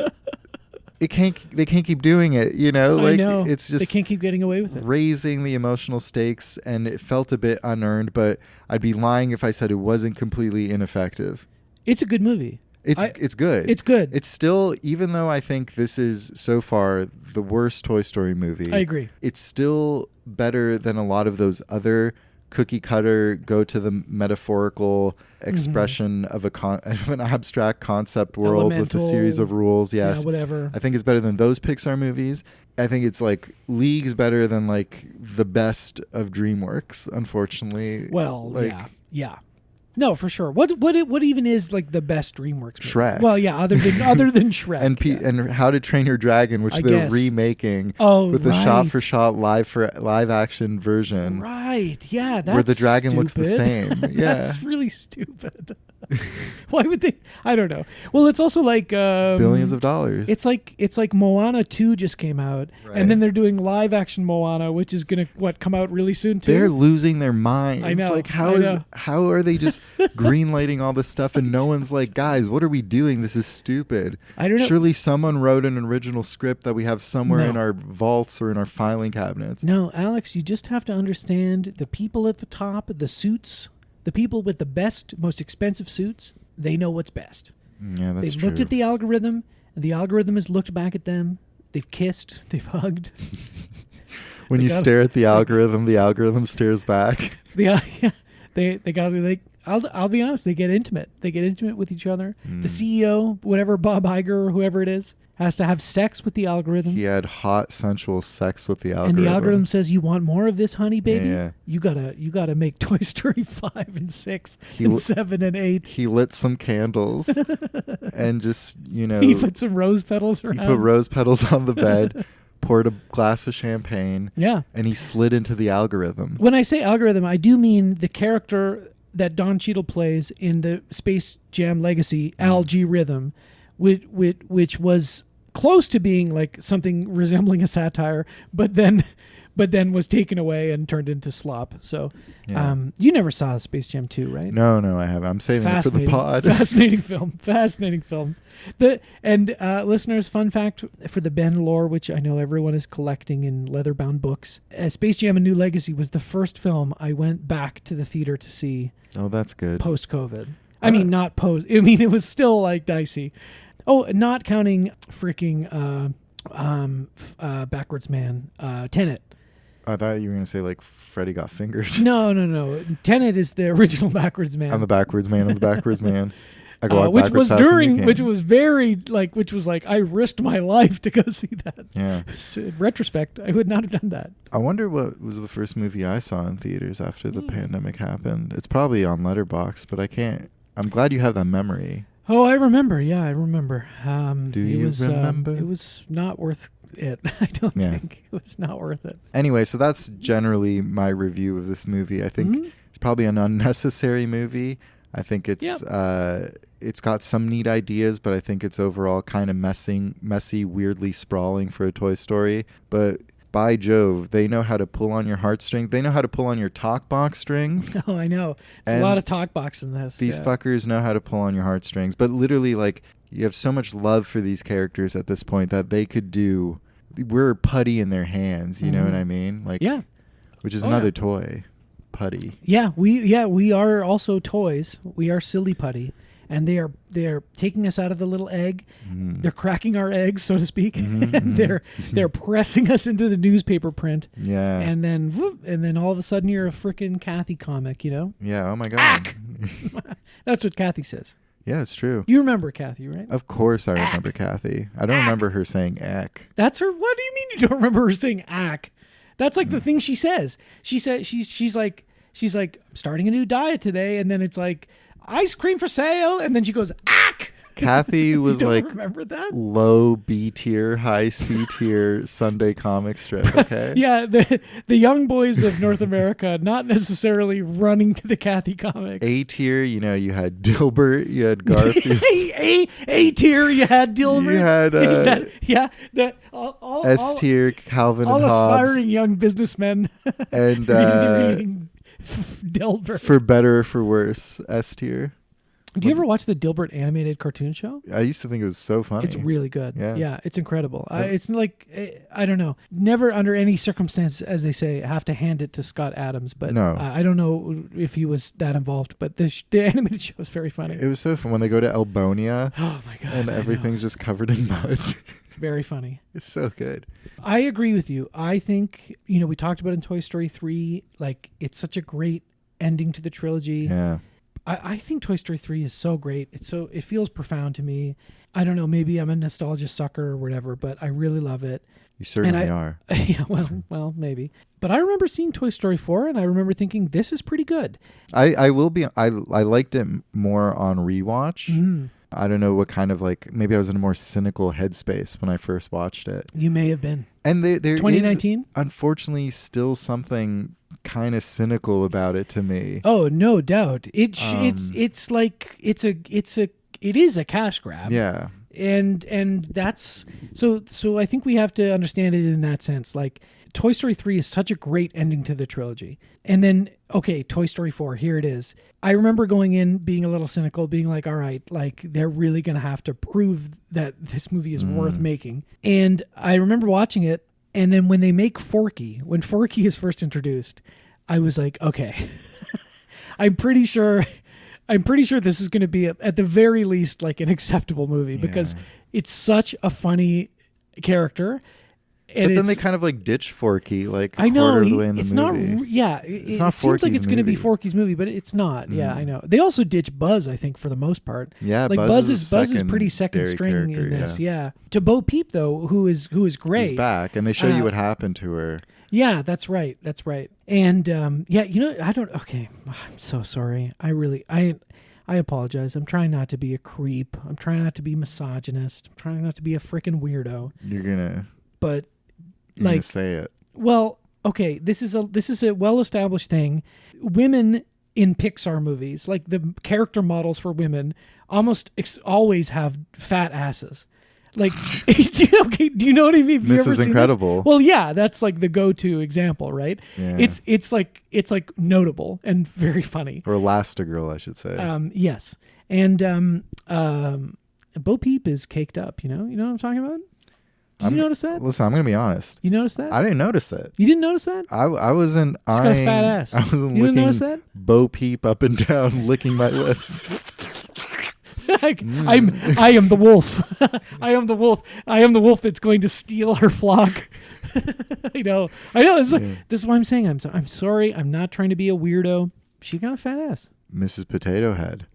They can't keep doing it, you know? Like, I know. it's just They can't keep getting away with it. raising the emotional stakes, and it felt a bit unearned, but I'd be lying if I said it wasn't completely ineffective. It's a good movie. It's good. It's good. It's still, even though I think this is so far the worst Toy Story movie. I agree. It's still better than a lot of those other cookie cutter, go to the metaphorical expression of an abstract concept world with a series of rules. Yes. Yeah, whatever. I think it's better than those Pixar movies. I think it's like leagues better than like the best of DreamWorks, unfortunately. Well, like, yeah. No, for sure. What even is like the best DreamWorks movie? Shrek. Well, yeah, other than Shrek. And How to Train Your Dragon, which they're remaking with the shot-for-shot live action version. Right. Yeah, that's where the dragon stupid. looks the same. Yeah. That's really stupid. Why would they? I don't know. Well, it's also like billions of dollars. It's like Moana 2 just came out, and then they're doing live action Moana, which is gonna come out really soon too. They're losing their minds. I know. Like how are they just greenlighting all this stuff and no one's like, guys, what are we doing? This is stupid. I don't know. Surely someone wrote an original script that we have somewhere in our vaults or in our filing cabinets. No, Alex, you just have to understand the people at the top, the suits. The people with the best, most expensive suits, they know what's best. Yeah, that's They've true. looked at the algorithm, and the algorithm has looked back at them. They've kissed. They've hugged. When you stare at the algorithm stares back. I'll be honest. They get intimate. They get intimate with each other. The CEO, whatever Bob Iger or whoever it is, has to have sex with the algorithm. He had hot, sensual sex with the algorithm. And the algorithm says, "You want more of this, honey, baby? Yeah. You gotta make Toy Story 5 and 6 and 7 and 8." He lit some candles and just, he put some rose petals around. He put rose petals on the bed, poured a glass of champagne. Yeah. And he slid into the algorithm. When I say algorithm, I do mean the character that Don Cheadle plays in the Space Jam Legacy, Algorithm, which was close to being like something resembling a satire, but then was taken away and turned into slop. So you never saw Space Jam 2, right? No, I haven't. I'm saving it for the pod. Fascinating film. Listeners, fun fact for the Ben lore, which I know everyone is collecting in leather-bound books. Space Jam: A New Legacy was the first film I went back to the theater to see. Oh, that's good. Post-COVID. I mean, not post. I mean, it was still like dicey. Oh, not counting freaking Backwards Man, Tenet. I thought you were going to say like Freddy Got Fingered. No. Tenet is the original Backwards Man. I'm the Backwards Man. I go which was like I risked my life to go see that. Yeah. So in retrospect, I would not have done that. I wonder what was the first movie I saw in theaters after the pandemic happened. It's probably on Letterboxd, but I can't. I'm glad you have that memory. Oh, I remember. Yeah, I remember. Do you remember? It was not worth it. I don't think it was not worth it. Anyway, so that's generally my review of this movie. I think it's probably an unnecessary movie. I think it's got some neat ideas, but I think it's overall kind of messy, weirdly sprawling for a Toy Story. But by Jove, they know how to pull on your heartstrings. They know how to pull on your talk box strings. Oh, I know. It's a lot of talk box in this. These fuckers know how to pull on your heartstrings. But literally, like, you have so much love for these characters at this point that they could do. We're putty in their hands. You know what I mean? Like, which is another toy. Putty. Yeah, we are also toys. We are silly putty. And they are taking us out of the little egg. They're cracking our eggs, so to speak. And they're pressing us into the newspaper print. Yeah. And then whoop, and then all of a sudden you're a freaking Kathy comic, you know? Yeah. Oh my God. Ack! That's what Kathy says. Yeah, it's true. You remember Kathy, right? Of course I remember Kathy. I don't remember her saying ack. That's her. What do you mean you don't remember her saying ack? That's like the thing she says. She said she's like I'm starting a new diet today, and then it's like ice cream for sale, and then she goes ack. Kathy was like remember that? Low B tier, high C tier Sunday comic strip. Okay. Yeah, the young boys of North America, not necessarily running to the Kathy comics. A tier, you had Dilbert, you had Garfield. A tier, you had Dilbert. You had S tier, Calvin all and Hobbes. All aspiring young businessmen. And reading Dilbert. For better or for worse, S tier. Do you ever watch the Dilbert animated cartoon show? I used to think it was so funny. It's really good. Yeah. Yeah, it's incredible. It's like, I don't know. Never under any circumstance, as they say, have to hand it to Scott Adams. But No. I don't know if he was that involved. But the animated show is very funny. It was so fun when they go to Albonia. Oh, my God. And everything's just covered in mud. It's very funny. It's so good. I agree with you. I think, we talked about in Toy Story 3, like, it's such a great ending to the trilogy. Yeah. I think Toy Story 3 is so great. It feels profound to me. I don't know, maybe I'm a nostalgia sucker or whatever, but I really love it. You certainly are. Yeah, well, maybe. But I remember seeing Toy Story 4 and I remember thinking this is pretty good. I liked it more on rewatch. Mm-hmm. I don't know what kind of maybe I was in a more cynical headspace when I first watched it. You may have been. And there 2019? is unfortunately still something kind of cynical about it to me. Oh, no doubt. It is a cash grab. Yeah. And that's so I think we have to understand it in that sense. Like Toy Story 3 is such a great ending to the trilogy. And then, okay, Toy Story 4, here it is. I remember going in, being a little cynical, being like, all right, like they're really going to have to prove that this movie is worth making. And I remember watching it. And then when they make Forky, when Forky is first introduced, I was like, okay, I'm pretty sure this is going to be at the very least like an acceptable movie because it's such a funny character. And but then they kind of ditch Forky I know quarter of the way in the it's movie. not. Yeah, it's not it seems like Forky's it's going to be movie. Forky's movie, but it's not. Yeah, I know. They also ditch Buzz, I think, for the most part. Yeah, like Buzz is pretty second string in this. Yeah. To Bo Peep though, who is great. She's back, and they show you what happened to her. Yeah, that's right. And I don't. Okay, I'm so sorry. I apologize. I'm trying not to be a creep. I'm trying not to be misogynist. I'm trying not to be a freaking weirdo. You're gonna say it. Well, okay, this is a well-established thing. Women in Pixar movies, like the character models for women, almost always have fat asses. Like, do you know what I mean? Have you ever Mrs. seen Incredible. this? Well, yeah, that's like the go-to example, right? Yeah. It's like notable and very funny. Or Elastigirl, I should say. Yes, and Bo Peep is caked up. You know what I'm talking about? Did you notice that? Listen, I'm gonna be honest. You noticed that? I didn't notice it. You didn't notice that? I wasn't. She's got a fat ass. I wasn't You licking didn't notice that? Bo Peep up and down, licking my lips. I am the wolf. I am the wolf. I am the wolf that's going to steal her flock. I know. This is why I'm saying I'm sorry. I'm not trying to be a weirdo. She got a fat ass. Mrs. Potato Head.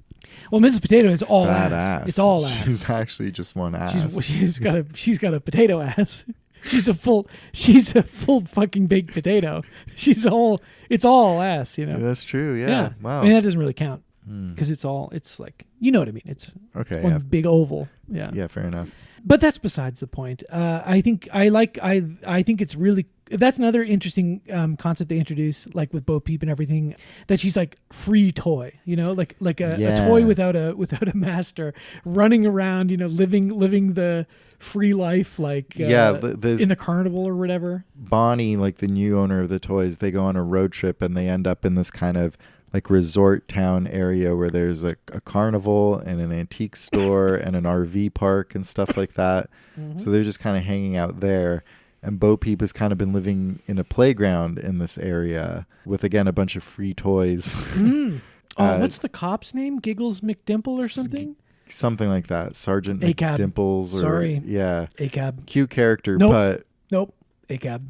Well, Mrs. Potato is all Fat ass. It's all ass. She's actually just one ass. She's got a potato ass. She's a full fucking baked potato. It's all ass, Yeah, that's true. Yeah. Wow. I mean, that doesn't really count because it's like, you know what I mean? It's one big oval. Yeah. Yeah, fair enough. But that's besides the point. I think it's really, that's another interesting concept they introduce, like with Bo Peep and everything, that she's like free toy, like a toy without a master, running around, living the free life, like in the carnival or whatever. Bonnie, like the new owner of the toys, they go on a road trip and they end up in this kind of like resort town area where there's a carnival and an antique store and an RV park and stuff like that. Mm-hmm. So they're just kind of hanging out there. And Bo Peep has kind of been living in a playground in this area with, again, a bunch of free toys. What's the cop's name? Giggles McDimple or something? Something like that. Sergeant A-Cab. McDimples. Sorry. Yeah. A-Cab. Cute character, Nope. A-Cab.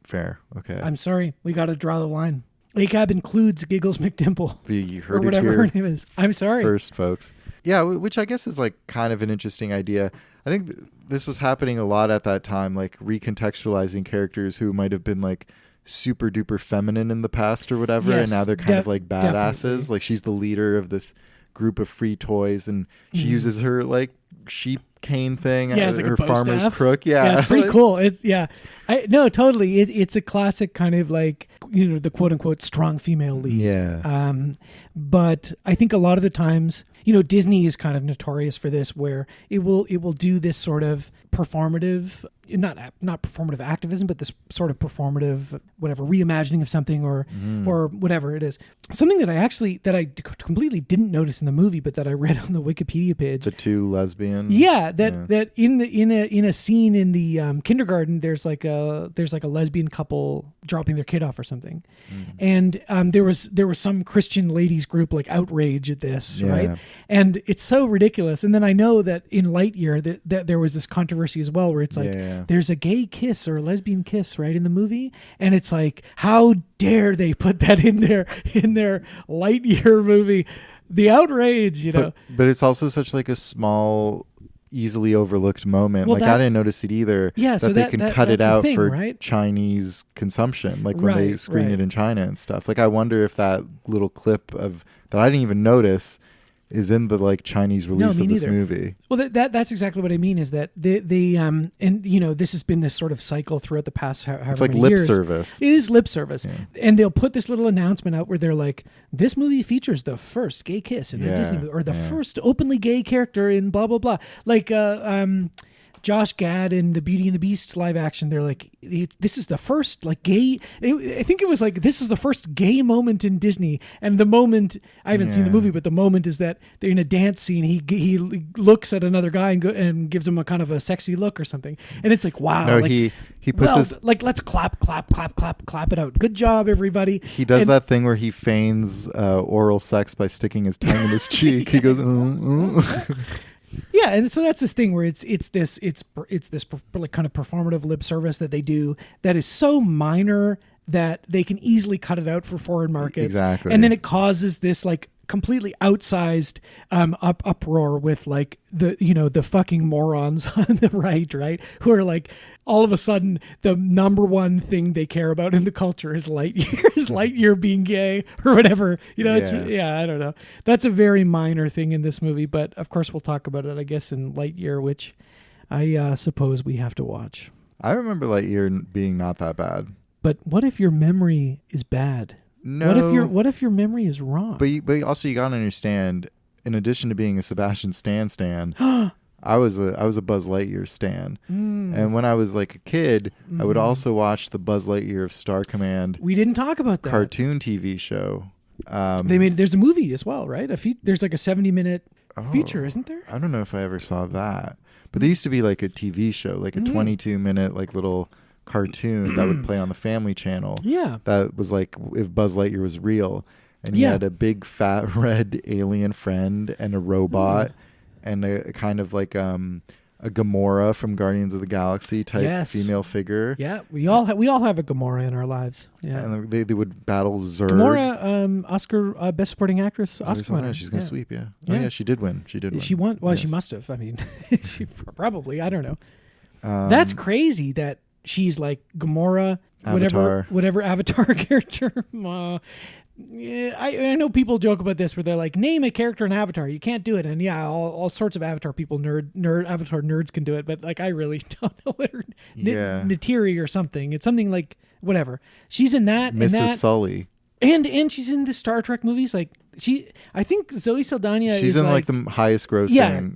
Fair. Okay. I'm sorry. We got to draw the line. A-Cab includes Giggles McDimple. You heard or whatever it here her name is. I'm sorry. First, folks. Yeah, which I guess is like kind of an interesting idea. I think this was happening a lot at that time, like recontextualizing characters who might have been like super duper feminine in the past or whatever, and now they're kind of like badasses. Definitely. Like she's the leader of this group of free toys, and she uses her like sheep cane thing. Yeah, it's like her a bow farmer's staff. crook. Yeah, it's pretty cool. It's no, totally. It's a classic kind of like, the quote unquote strong female lead. Yeah. But I think a lot of the times, Disney is kind of notorious for this, where it will do this sort of performative, not performative activism, but this sort of performative, whatever, reimagining of something or whatever it is. Something that I completely didn't notice in the movie, but that I read on the Wikipedia page. The two lesbian. Yeah, that in a scene in the kindergarten, there's like a lesbian couple dropping their kid off or something, and there was some Christian ladies group like outrage at this, right? And it's so ridiculous. And then I know that in Lightyear that there was this controversy as well, where it's like there's a gay kiss or a lesbian kiss right in the movie, and it's like, how dare they put that in their Lightyear movie? The outrage, But it's also such like a small, easily overlooked moment. Well, I didn't notice it either. Yeah, that they can cut it out thing, for right? Chinese consumption, like when they screen it in China and stuff. Like I wonder if that little clip of that I didn't even notice is in the like Chinese release of this movie. Well, that's exactly what I mean. Is that they and this has been this sort of cycle throughout the past however it's like many lip years. service. It is lip service, and they'll put this little announcement out where they're like, "This movie features the first gay kiss in a Disney movie, or the first openly gay character in blah blah blah." Like Josh Gad in the Beauty and the Beast live action, they're like, this is the first like gay. I think it was like, this is the first gay moment in Disney. And the moment, I haven't seen the movie, but the moment is that they're in a dance scene. He looks at another guy and gives him a kind of a sexy look or something. And it's like, wow. No, like, he puts his like, let's clap it out. Good job, everybody. He does that thing where he feigns oral sex by sticking his tongue in his cheek. He goes, Yeah, and so that's this thing where it's this like kind of performative lip service that they do that is so minor that they can easily cut it out for foreign markets. Exactly. And then it causes this like completely outsized uproar with like the fucking morons on the right, who are like, all of a sudden the number one thing they care about in the culture is Lightyear being gay or whatever. It's I don't know. That's a very minor thing in this movie, but of course we'll talk about it, I guess, in Lightyear, which I suppose we have to watch. I remember Lightyear being not that bad. But what if your memory is bad? No. What if your memory is wrong? But also you gotta understand, in addition to being a Sebastian Stan, I was a Buzz Lightyear stan. And when I was like a kid, I would also watch the Buzz Lightyear of Star Command. We didn't talk about that cartoon TV show. There's a movie as well, right? There's like a 70-minute feature, isn't there? I don't know if I ever saw that, but there used to be like a TV show, like a 22-minute like little cartoon that would play on the Family Channel. Yeah, that was like if Buzz Lightyear was real, and he had a big fat red alien friend and a robot. And a kind of like a Gamora from Guardians of the Galaxy type female figure. Yeah, we all have a Gamora in our lives. Yeah, and they would battle Zurg. Gamora, Oscar Best Supporting Actress, Oscar winner. She's gonna sweep. Yeah. Oh yeah, she did win. She won. Well, yes. She must have. I mean, she probably. I don't know. That's crazy that she's like Gamora, whatever Avatar character. Yeah, I know people joke about this where they're like, name a character in Avatar. You can't do it. And yeah, all sorts of Avatar people, Avatar nerds can do it. But like, I really don't know what her Neytiri or something. It's something like whatever. She's in that. Mrs. Sully. And she's in the Star Trek movies. Like I think Zoe Saldana. She's in like the highest grossing.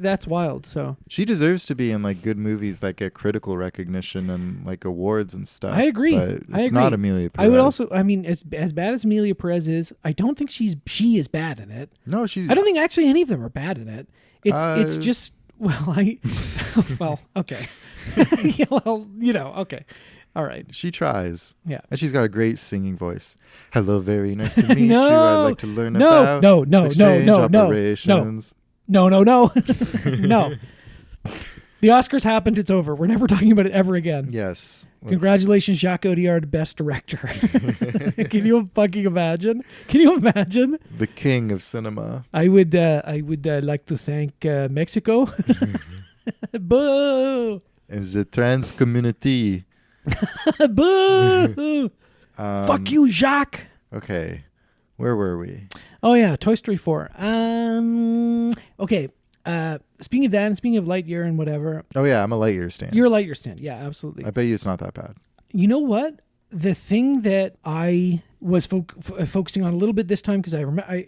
That's wild. So she deserves to be in like good movies that get critical recognition and like awards and stuff. I agree. But it's not Amelia Perez. I would also. I mean, as bad as Amelia Perez is, I don't think she is bad in it. No, I don't think actually any of them are bad in it. It's just okay. Okay. All right. She tries. Yeah. And she's got a great singing voice. Hello, very nice to meet you. I'd like to learn about exchange operations. No. No. The Oscars happened. It's over. We're never talking about it ever again. Yes. Congratulations, Jacques Audiard, Best Director. Can you fucking imagine? Can you imagine? The king of cinema. I would like to thank Mexico. Boo! And the trans community. Boo! Fuck you, Jacques. Okay, where were we? Oh yeah, Toy Story 4. Okay, speaking of that, and speaking of Lightyear and whatever, Oh yeah, I'm a Lightyear stan. you're a Lightyear stand. Yeah, absolutely. I bet you it's not that bad. You know what? The thing that I was focusing on a little bit this time, because I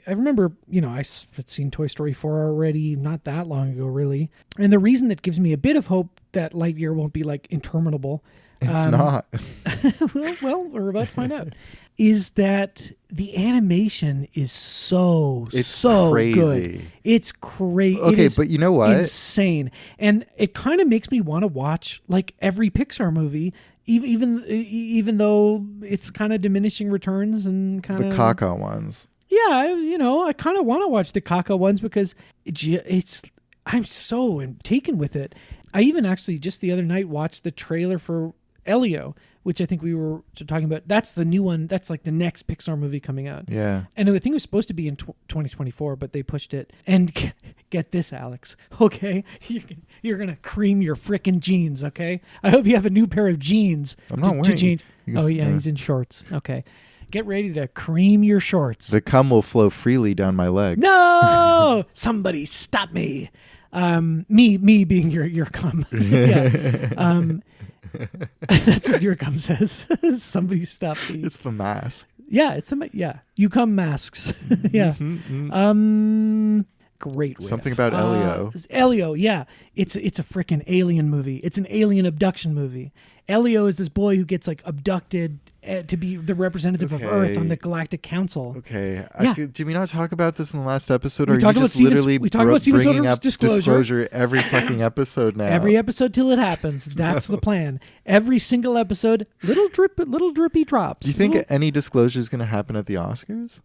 remember, I had seen Toy Story 4 already not that long ago, really. And the reason that gives me a bit of hope that Lightyear won't be like interminable. It's not. well, we're about to find out. Is that the animation is so crazy. good. It's crazy. Okay, but you know what? Insane. And it kind of makes me want to watch like every Pixar movie, even though it's kind of diminishing returns and kind of The caca ones. Yeah, I kind of want to watch the caca ones because I'm so taken with it. I even actually just the other night watched the trailer for Elio, which I think we were talking about. That's the new one. That's like the next Pixar movie coming out. Yeah. And I think it was supposed to be in 2024, but they pushed it. And get this, Alex. Okay? You're going to cream your frickin' jeans, okay? I hope you have a new pair of jeans I'm not to wearing. change. Oh, yeah, he's in shorts. Okay. Get ready to cream your shorts. The cum will flow freely down my leg. No! Somebody stop me. Me being your cum. Yeah. That's what your cum says. Somebody stop me. It's the mask. Yeah, you cum masks. Yeah. Great riff. Something about Elio. Elio, yeah. It's a freaking alien movie. It's an alien abduction movie. Elio is this boy who gets like abducted to be the representative of Earth on the Galactic Council. Okay. Yeah. Did we not talk about this in the last episode? We Or are talked you about just Steven- literally we talked about Steven bringing Soderbergh's up disclosure. every fucking episode now? Every episode till it happens. That's the plan. Every single episode, little drippy drops. Do you think any disclosure is going to happen at the Oscars?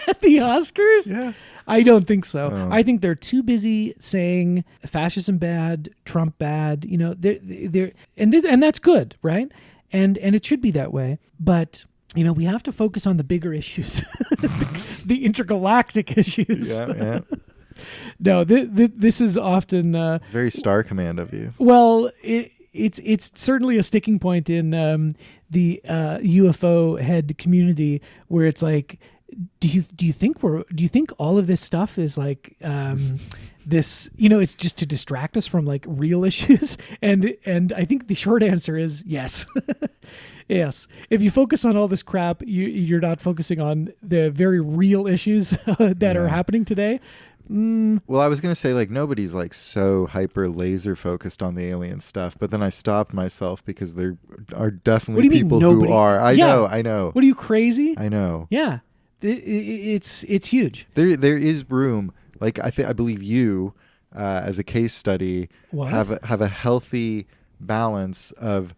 At the Oscars? Yeah. I don't think so. Oh. I think they're too busy saying fascism bad, Trump bad. They're and that's good, right? And it should be that way. But we have to focus on the bigger issues, the intergalactic issues. Yeah. No, this is often. It's very Star Command of you. Well, it's certainly a sticking point in the UFO head community where it's like, do you think all of this stuff is like this? It's just to distract us from like real issues, and I think the short answer is yes. Yes. If you focus on all this crap, you're not focusing on the very real issues that are happening today. Well, I was going to say, like, nobody's like so hyper laser focused on the alien stuff, but then I stopped myself because there are definitely people who are. I know. What are you, crazy? I know. Yeah. It's huge. There is room. Like I believe you, as a case study, have a healthy balance of.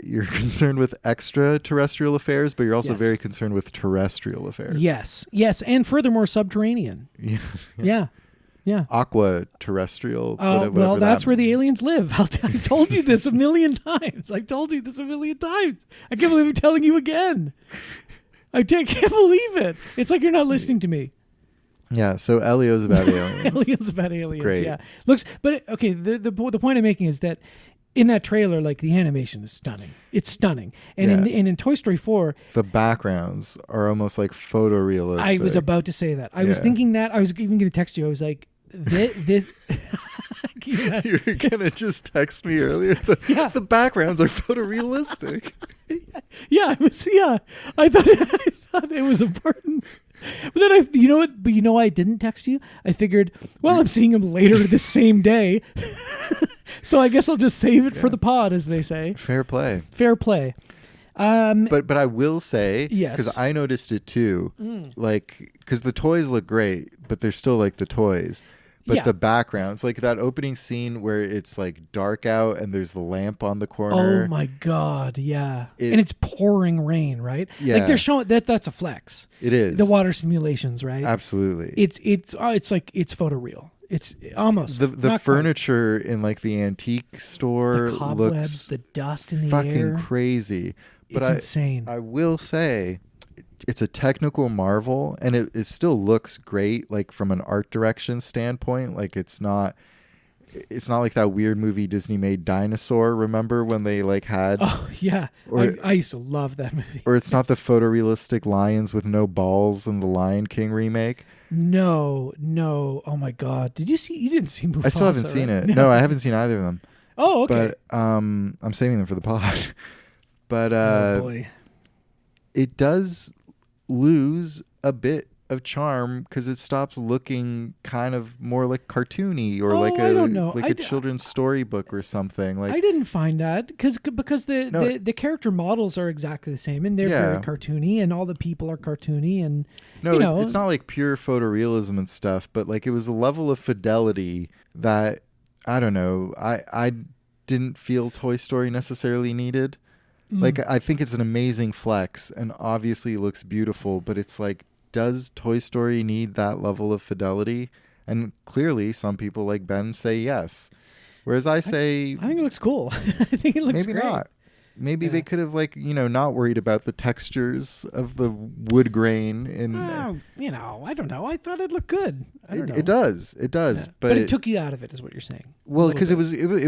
You're concerned with extraterrestrial affairs, but you're also very concerned with terrestrial affairs. Yes, and furthermore, subterranean. Yeah. Aqua terrestrial. Well, that's where the aliens live. I told you this a million times. I told you this a million times. I can't believe I'm telling you again. I can't believe it. It's like you're not listening to me. Yeah, so Elio's about aliens. Elio's about aliens. Great. Yeah. But okay. The point I'm making is that in that trailer, like the animation is stunning. It's stunning, and in Toy Story 4, the backgrounds are almost like photorealistic. I was about to say that. I was thinking that. I was even going to text you. I was like, this. You were gonna just text me earlier. The backgrounds are photorealistic. Yeah, I thought it was important. But then I didn't text you. I figured, well, I'm seeing him later the same day. So I guess I'll just save it for the pod, as they say. Fair play. But I will say, yes, because I noticed it too, like, because the toys look great, but they're still like the toys. But the backgrounds, like that opening scene where it's like dark out and there's the lamp on the corner. Oh my God, yeah. And it's pouring rain, right? Yeah. Like they're showing that's a flex. It is. The water simulations, right? Absolutely. It's like it's photoreal. It's almost the furniture in like the antique store the cobwebs, looks the dust in the fucking air. crazy. But It's insane. I will say it's a technical marvel, and it still looks great, like from an art direction standpoint. Like it's not like that weird movie Disney made Dinosaur. Remember when they like had? Oh yeah, I used to love that movie. Or it's not the photorealistic lions with no balls in the Lion King remake. No. Oh my God. Did you see? You didn't see Mufasa? I still haven't seen right? it. No, I haven't seen either of them. Oh, okay. But I'm saving them for the pod. But Oh boy. it does lose a bit of charm because it stops looking kind of more like cartoony or like I don't know. a children's storybook or something. Like I didn't find that because the character models are exactly the same and they're very cartoony and all the people are cartoony and it's not like pure photorealism and stuff, but like it was a level of fidelity that I don't know. I didn't feel Toy Story necessarily needed. Like I think it's an amazing flex and obviously looks beautiful, but it's like, does Toy Story need that level of fidelity? And clearly some people like Ben say yes. Whereas I say... I think it looks cool. I think it looks maybe great. not. Maybe they could have not worried about the textures of the wood grain. I don't know. I thought it looked good. I don't know. It does. Yeah. But it took you out of it is what you're saying. Well, because it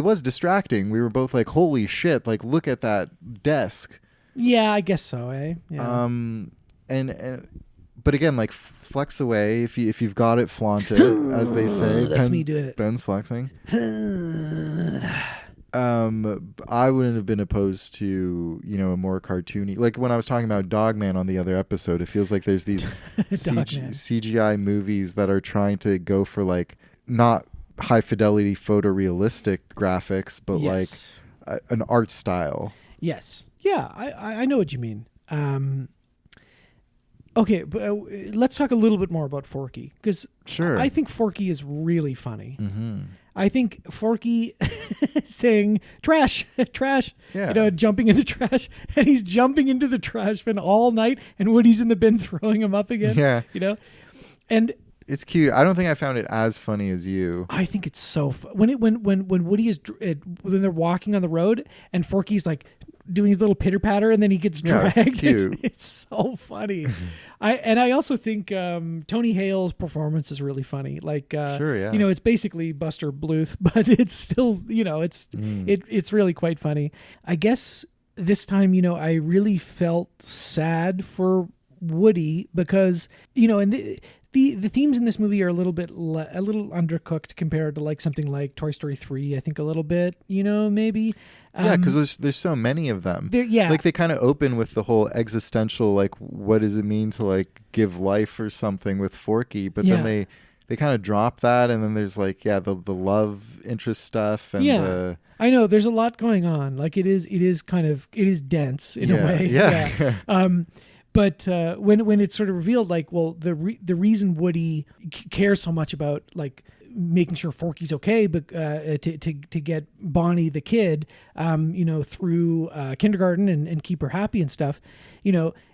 was distracting. We were both like, holy shit, like look at that desk. Yeah, I guess so, eh? Yeah. But again, like flex away if you've got it, flaunt it, as they say. That's me doing it. Ben's flexing. I wouldn't have been opposed to a more cartoony, like when I was talking about Dogman on the other episode. It feels like there's these CGI movies that are trying to go for like not high fidelity photorealistic graphics, but like an art style. Yes. Yeah, I know what you mean. Okay, but let's talk a little bit more about Forky because I think Forky is really funny. Mm-hmm. I think Forky saying trash, jumping in the trash, and he's jumping into the trash bin all night, and Woody's in the bin throwing him up again. Yeah, and it's cute. I don't think I found it as funny as you. I think it's so when Woody is when they're walking on the road and Forky's like doing his little pitter patter and then he gets dragged. It's cute. It's so funny. I also think Tony Hale's performance is really funny. Like sure, yeah. It's basically Buster Bluth, but it's still it's really quite funny. I guess this time I really felt sad for Woody because and the themes in this movie are a little undercooked compared to like something like Toy Story 3. I think a little bit, maybe. Yeah, because there's so many of them. Like they kind of open with the whole existential, like what does it mean to like give life or something with Forky, but then they kind of drop that, and then there's like the love interest stuff and I know there's a lot going on. Like it is dense in a way. Yeah. But when it's sort of revealed, like, well, the reason Woody cares so much about like making sure Forky's okay, but to get Bonnie the kid, through kindergarten and keep her happy and stuff,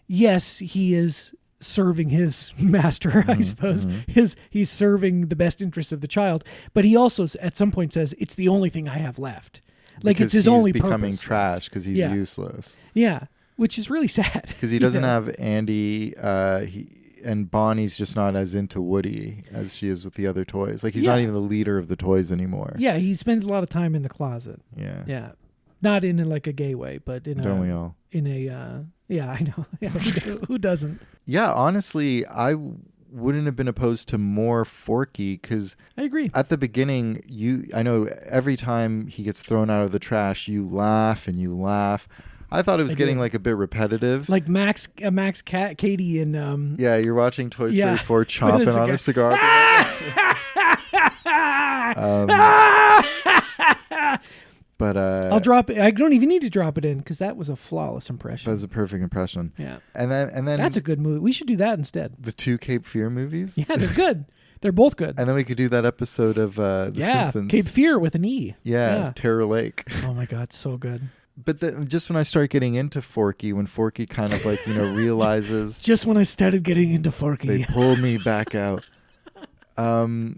yes, he is serving his master, I suppose. He's serving the best interests of the child, but he also at some point says it's the only thing I have left. Like because it's his only purpose. He's becoming trash because he's useless. Yeah. Which is really sad. Because he doesn't have Andy, and Bonnie's just not as into Woody as she is with the other toys. Like he's not even the leader of the toys anymore. Yeah, he spends a lot of time in the closet. Yeah. Yeah. Not in like a gay way, but don't we all? In a, yeah, I know. Yeah, who doesn't? Yeah, honestly, I wouldn't have been opposed to more Forky because I agree. At the beginning, I know every time he gets thrown out of the trash, you laugh and you laugh. I thought it was getting like a bit repetitive. Like Katie and yeah, you're watching Toy Story 4 chomping on a cigar. But I'll drop it. I don't even need to drop it in because that was a flawless impression. That was a perfect impression. Yeah. And then that's a good movie. We should do that instead. The two Cape Fear movies? Yeah, they're good. They're both good. And then we could do that episode of The Simpsons. Cape Fear with an E. Yeah, Terror Lake. Oh my God, so good. But just when I start getting into Forky, when Forky kind of like, realizes... Just when I started getting into Forky. They pulled me back out. The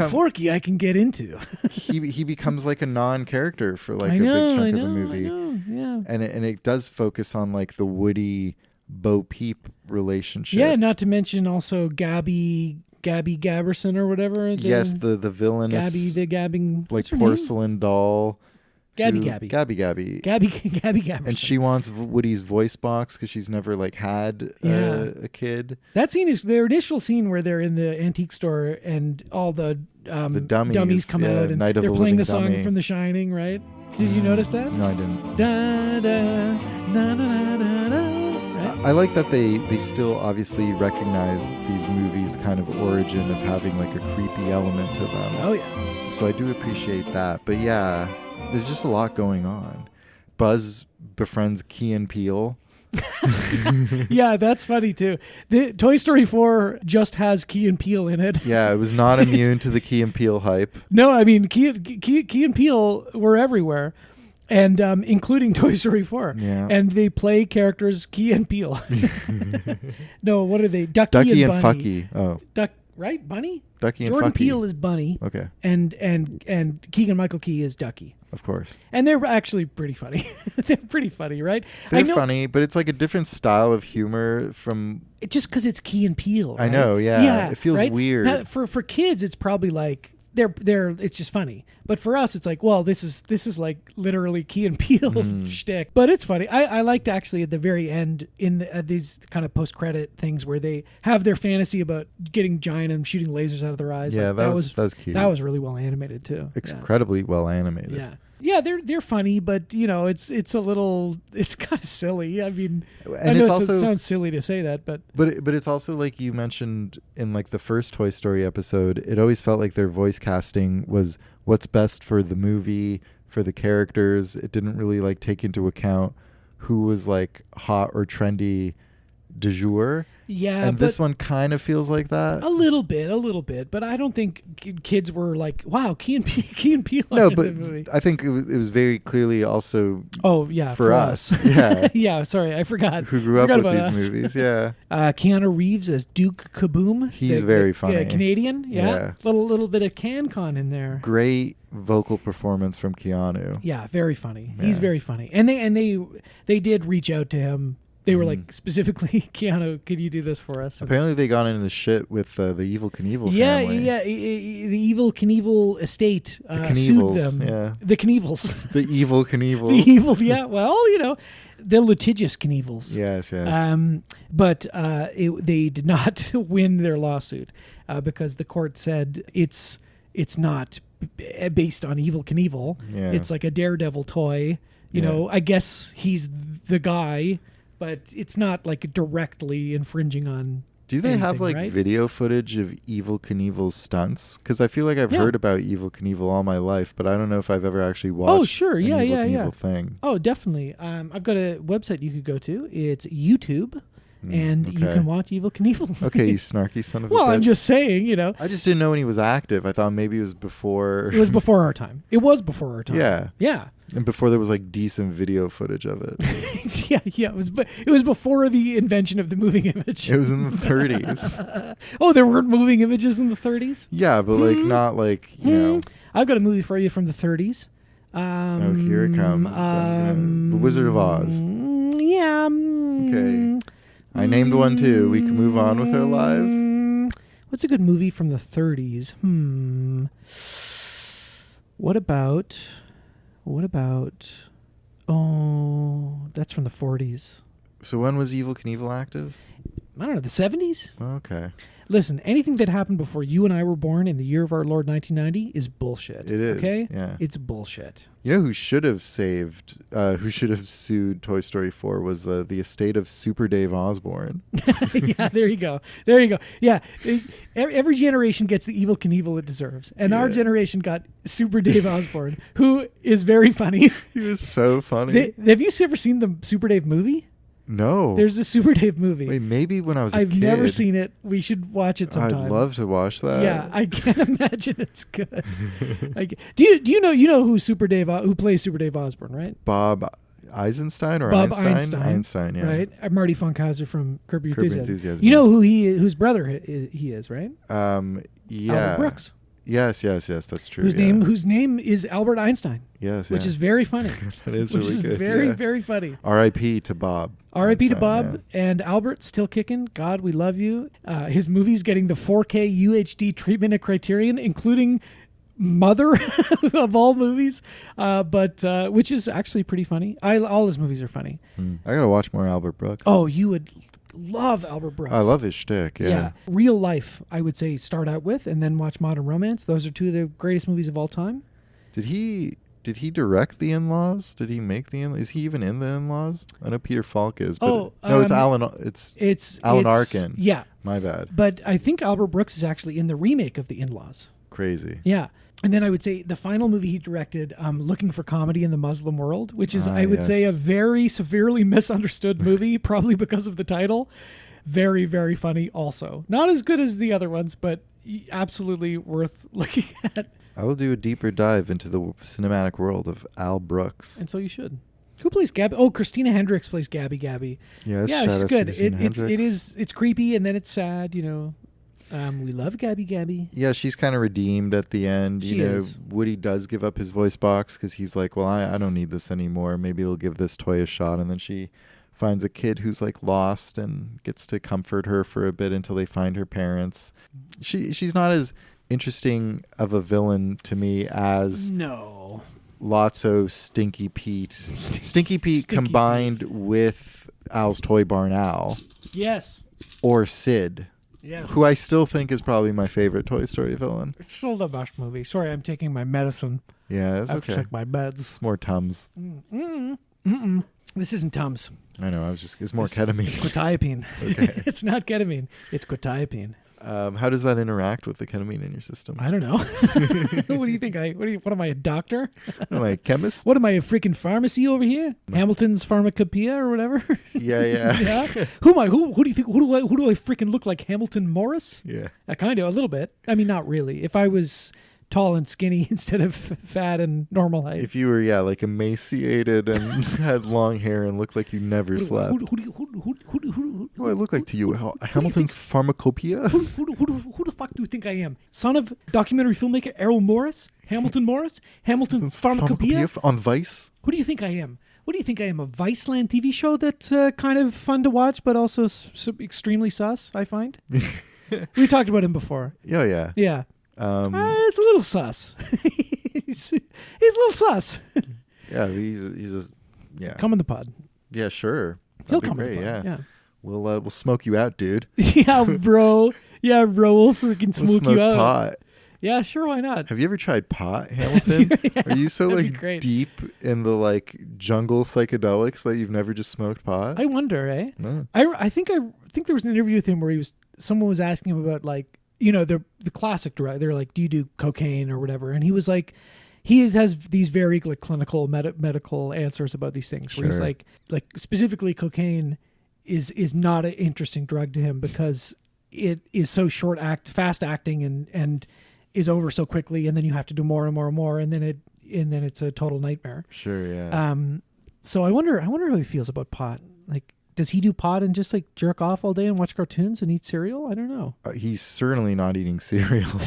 Forky I can get into. he becomes like a non-character for like a big chunk of the movie. Yeah. And it does focus on like the Woody Bo Peep relationship. Yeah, not to mention also Gabby Gabberson or whatever. Yes, the villainous Gabby the gabbing like porcelain doll Gabby. Gabby. Gabby. And she wants Woody's voice box because she's never like had a kid. That scene is their initial scene where they're in the antique store and all the dummies come out and they're playing the song from The Shining, right? Did you notice that? No, I didn't. Da, da, da, da, da, da, right? I like that they still obviously recognize these movies' kind of origin of having like a creepy element to them. Oh yeah. So I do appreciate that. But yeah, there's just a lot going on. Buzz befriends Key and Peele. Yeah, that's funny too. The Toy Story 4 just has Key and Peele in it. Yeah, it was not immune to the Key and Peele hype. No, I mean Key and Peele were everywhere, and including Toy Story 4. Yeah. And they play characters Key and Peele. No, what are they? Ducky and Bunny. Fucky. Oh, Duck, right? Bunny. Ducky and Jordan Fucky. Peele is Bunny. Okay, And Keegan-Michael Key is Ducky. of course. And they're actually pretty funny. They're pretty funny, right? They're funny, but it's like a different style of humor from... Just because it's Key and Peele. Right? I know, yeah. It feels weird. Now, for kids, it's probably like it's just funny. But for us, it's like, well, this is like literally Key and Peele shtick. But it's funny. I liked actually at the very end in these kind of post-credit things where they have their fantasy about getting giant and shooting lasers out of their eyes. Yeah, like, that was cute. That was really well animated too. Incredibly well animated. Yeah. Yeah, they're funny, but it's kind of silly. I mean, And I know it sounds silly to say that, but it's also like you mentioned in like the first Toy Story episode, it always felt like their voice casting was what's best for the movie, for the characters. It didn't really like take into account who was like hot or trendy du jour. yeah, And this one kind of feels like that. a little bit, but I don't think kids were like, wow, Key and Peele. No, in but the movie. I think it was very clearly also Oh yeah, for us. Yeah. Yeah, sorry, I forgot. Who grew up with about these us. movies. Yeah. Keanu Reeves as Duke Kaboom. He's very funny. Canadian. Yeah. Yeah. Little bit of CanCon in there. Great vocal performance from Keanu. Yeah, very funny. Yeah. He's very funny. And they did reach out to him. They were like, specifically, Keanu, could you do this for us? Apparently they got into shit with the Evil Knievel family. Yeah. The Evil Knievel estate sued Knievels, them. yeah. The Knievels. The Evil Knievel. The evil, yeah. Well, the litigious Knievels. Yes. But they did not win their lawsuit because the court said it's not based on Evil Knievel. Yeah. It's like a Daredevil toy. You know, I guess he's the guy, but it's not like directly infringing on. Do they have anything, like right? video footage of Evil Knievel's stunts? Because I feel like I've heard about Evil Knievel all my life, but I don't know if I've ever actually watched. Oh, sure, an yeah, Evil yeah, Knievel yeah. thing. Oh, definitely. I've got a website you could go to. It's YouTube, and you okay. can watch Evil Knievel. Okay, you snarky son of a Well, bitch. I'm just saying, I just didn't know when he was active. I thought maybe it was before. it was before our time. It was before our time. Yeah. Yeah. And before there was like decent video footage of it. Yeah. It was before the invention of the moving image. It was in the 30s. Oh, there weren't moving images in the 30s? Yeah, but like not like, I've got a movie for you from the 30s. Oh, here it comes. The Wizard of Oz. Yeah. Okay. I named one too. We can move on with our lives. What's a good movie from the 30s? What about... Oh, that's from the 40s. So when was Evil Knievel active? I don't know, the 70s? Okay. Listen, anything that happened before you and I were born in the year of our Lord 1990 is bullshit. It is. Okay? Yeah. It's bullshit. You know who should have sued Toy Story 4 was the estate of Super Dave Osborne. Yeah, there you go. Yeah. Every generation gets the Evil Knievel it deserves. And our generation got Super Dave Osborne, who is very funny. He was so funny. Have you ever seen the Super Dave movie? No. There's a Super Dave movie. Wait, maybe when I was a I've kid. never seen it. We should watch it sometime. I'd love to watch that. Yeah, I can't imagine it's good. Do you know who who plays Super Dave Osborne, right? Bob Eisenstein or Bob Einstein? Einstein, yeah. Right? Marty Funkhauser from Curb Your Curb Your Enthusiasm. Enthusiasm. You know whose brother he is, right? Yeah. Albert Brooks. Yes, that's true. Whose name is Albert Einstein. Yes, which is very funny. That is which really is good. very, very funny. R.I.P. to Bob. R.I.P. to Einstein, Bob and Albert, still kicking. God, we love you. His movie's getting the 4K UHD treatment at Criterion, including mother of all movies, but which is actually pretty funny. All his movies are funny. I gotta watch more Albert Brooks. Oh, you would love Albert Brooks. I love his shtick. Yeah. Real life, I would say start out with, and then watch Modern Romance. Those are two of the greatest movies of all time. Did he direct The In-Laws? Did he make the In-Laws? Is he even in The In-Laws? I know Peter Falk is, but no, it's Alan. It's Alan Arkin. Yeah, my bad. But I think Albert Brooks is actually in the remake of The In-Laws. Crazy. Yeah. And then I would say the final movie he directed, Looking for Comedy in the Muslim World, which is, I would say, a very severely misunderstood movie, probably because of the title. Very, very funny also. Not as good as the other ones, but absolutely worth looking at. I will do a deeper dive into the cinematic world of Al Brooks. And so you should. Who plays Gabby? Oh, Christina Hendricks plays Gabby. Yeah, she's good. It's creepy, and then it's sad, you know. We love Gabby. Yeah, she's kind of redeemed at the end. She is. Woody does give up his voice box because he's like, well, I don't need this anymore. Maybe they'll give this toy a shot. And then she finds a kid who's like lost and gets to comfort her for a bit until they find her parents. She's not as interesting of a villain to me as Lotso, Stinky Pete. Stinky Pete combined with Al's Toy Barn Al. Yes. Or Sid. Yeah. Who I still think is probably my favorite Toy Story villain. It's still the best movie. Sorry, I'm taking my medicine. Yeah, that's okay. I have to check my meds. It's more Tums. This isn't Tums. I know. It's more ketamine. It's quetiapine. Okay. It's not ketamine. It's quetiapine. How does that interact with the ketamine in your system? I don't know. What do you think? What am I, a doctor? Am I a chemist? What am I, a freaking pharmacy over here? Hamilton's Pharmacopoeia or whatever? Yeah. Who am I? Who do you think? Who do I freaking look like? Hamilton Morris? Yeah. Kind of, a little bit. I mean, not really. If I was tall and skinny instead of fat and normal height. If you were, like emaciated and had long hair and looked like you never slept. Who do I look like to you? Hamilton's Pharmacopoeia? Who the fuck do you think I am? Son of documentary filmmaker Errol Morris? Hamilton Morris? Hamilton's Pharmacopoeia? On Vice? Who do you think I am? What do you think I am? A Viceland TV show that's kind of fun to watch, but also extremely sus, I find? We talked about him before. Oh, yeah. Yeah. It's a little sus. he's a little sus. Yeah, he's Come in the pod. Yeah, sure. He'll come in the pod. Yeah. We'll smoke you out, dude. Yeah, bro. We'll freaking smoke you out. Pot. Yeah, sure. Why not? Have you ever tried pot, Hamilton? Yeah, are you so deep in the jungle psychedelics that you've never just smoked pot? I wonder, eh? No. I think there was an interview with him where someone was asking him about the classic drug. They're like, do you do cocaine or whatever? And he was like, he has these very clinical medical answers about these things. Sure. Where he's like specifically cocaine is not an interesting drug to him because it is so fast acting and is over so quickly, and then you have to do more and more and more, and then it's a total nightmare. Sure, yeah. So I wonder how he feels about pot. Does he do pot and just jerk off all day and watch cartoons and eat cereal? I don't know. He's certainly not eating cereal.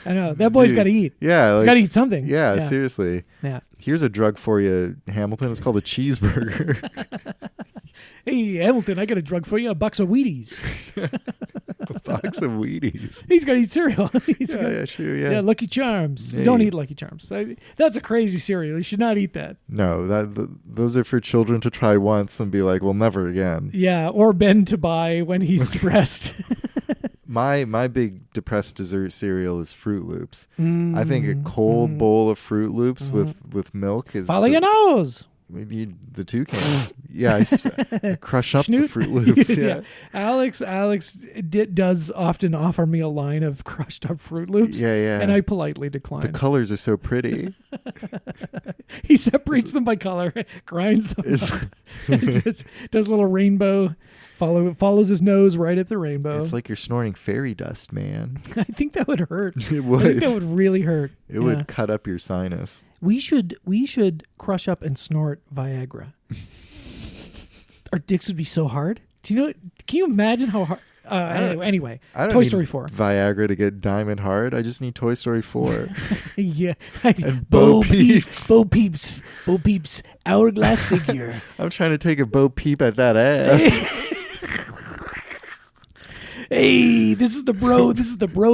I know. That boy's got to eat. Yeah. He's got to eat something. Yeah, seriously. Yeah. Here's a drug for you, Hamilton. It's called a cheeseburger. Hey, Hamilton, I got a drug for you. A box of Wheaties. A box of Wheaties. He's got to eat cereal. True, yeah. Yeah, Lucky Charms. Hey. Don't eat Lucky Charms. That's a crazy cereal. You should not eat that. No, those are for children to try once and be like, well, never again. Yeah, or Ben to buy when he's depressed. My big depressed dessert cereal is Fruit Loops. I think a cold bowl of Fruit Loops with milk is... Follow your nose. Maybe the two can. Yeah, I crush up the Fruit Loops. Yeah. Alex does often offer me a line of crushed up Fruit Loops. Yeah. And I politely decline. The colors are so pretty. He separates them by color, grinds them up. Does a little rainbow. Follows his nose right at the rainbow. It's like you're snorting fairy dust, man. I think that would hurt. It would. I think that would really hurt. It would cut up your sinus. We should crush up and snort Viagra. Our dicks would be so hard. Can you imagine how hard? Anyway, I don't Toy need Story 4. Viagra to get diamond hard. I just need Toy Story 4. Yeah. And Bo Peeps. Bo Peeps, hourglass figure. I'm trying to take a Bo Peep at that ass. Hey, this is the bro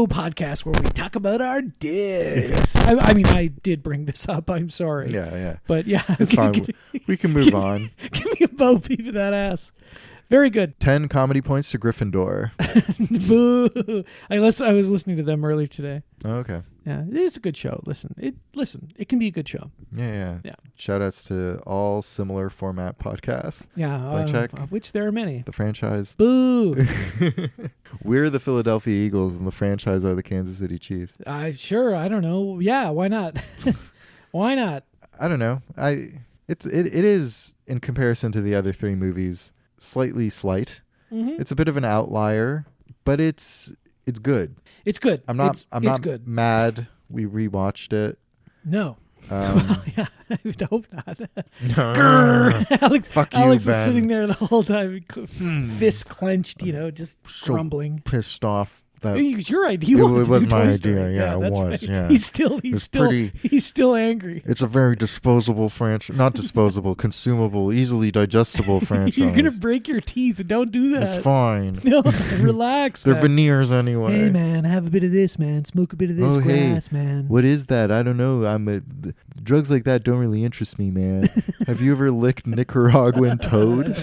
podcast where we talk about our dicks. I mean, I did bring this up. I'm sorry. Yeah. But yeah, It's fine. We can move on. Give me a Bo Peep of that ass. Very good. 10 comedy points to Gryffindor. Boo. I was listening to them earlier today. Oh, okay. Yeah, it's a good show. Listen, it can be a good show. Yeah. Shout outs to all similar format podcasts. Yeah, check. of which there are many. The franchise. Boo. We're the Philadelphia Eagles and the franchise are the Kansas City Chiefs. Sure, I don't know. Yeah, why not? Why not? I don't know. It is, in comparison to the other three movies, slightly slight. Mm-hmm. It's a bit of an outlier, but it's good. It's good. I'm not good. mad we rewatched it. No. Yeah, I would hope not. Alex, Fuck you, Alex was Ben. sitting there the whole time, fist clenched, just So grumbling. pissed off that It was your idea. It You wanted to was do my Toy idea, Story. yeah, it that's was, right. yeah. He's still angry. it's a very disposable franchise. Not disposable, consumable, easily digestible franchise. You're gonna break your teeth. Don't do that. It's fine. No, relax. They're man. veneers anyway. Hey man, have a bit of this, man. Smoke a bit of this grass, man. What is that? I don't know. Drugs like that don't really interest me, man. Have you ever licked Nicaraguan toad?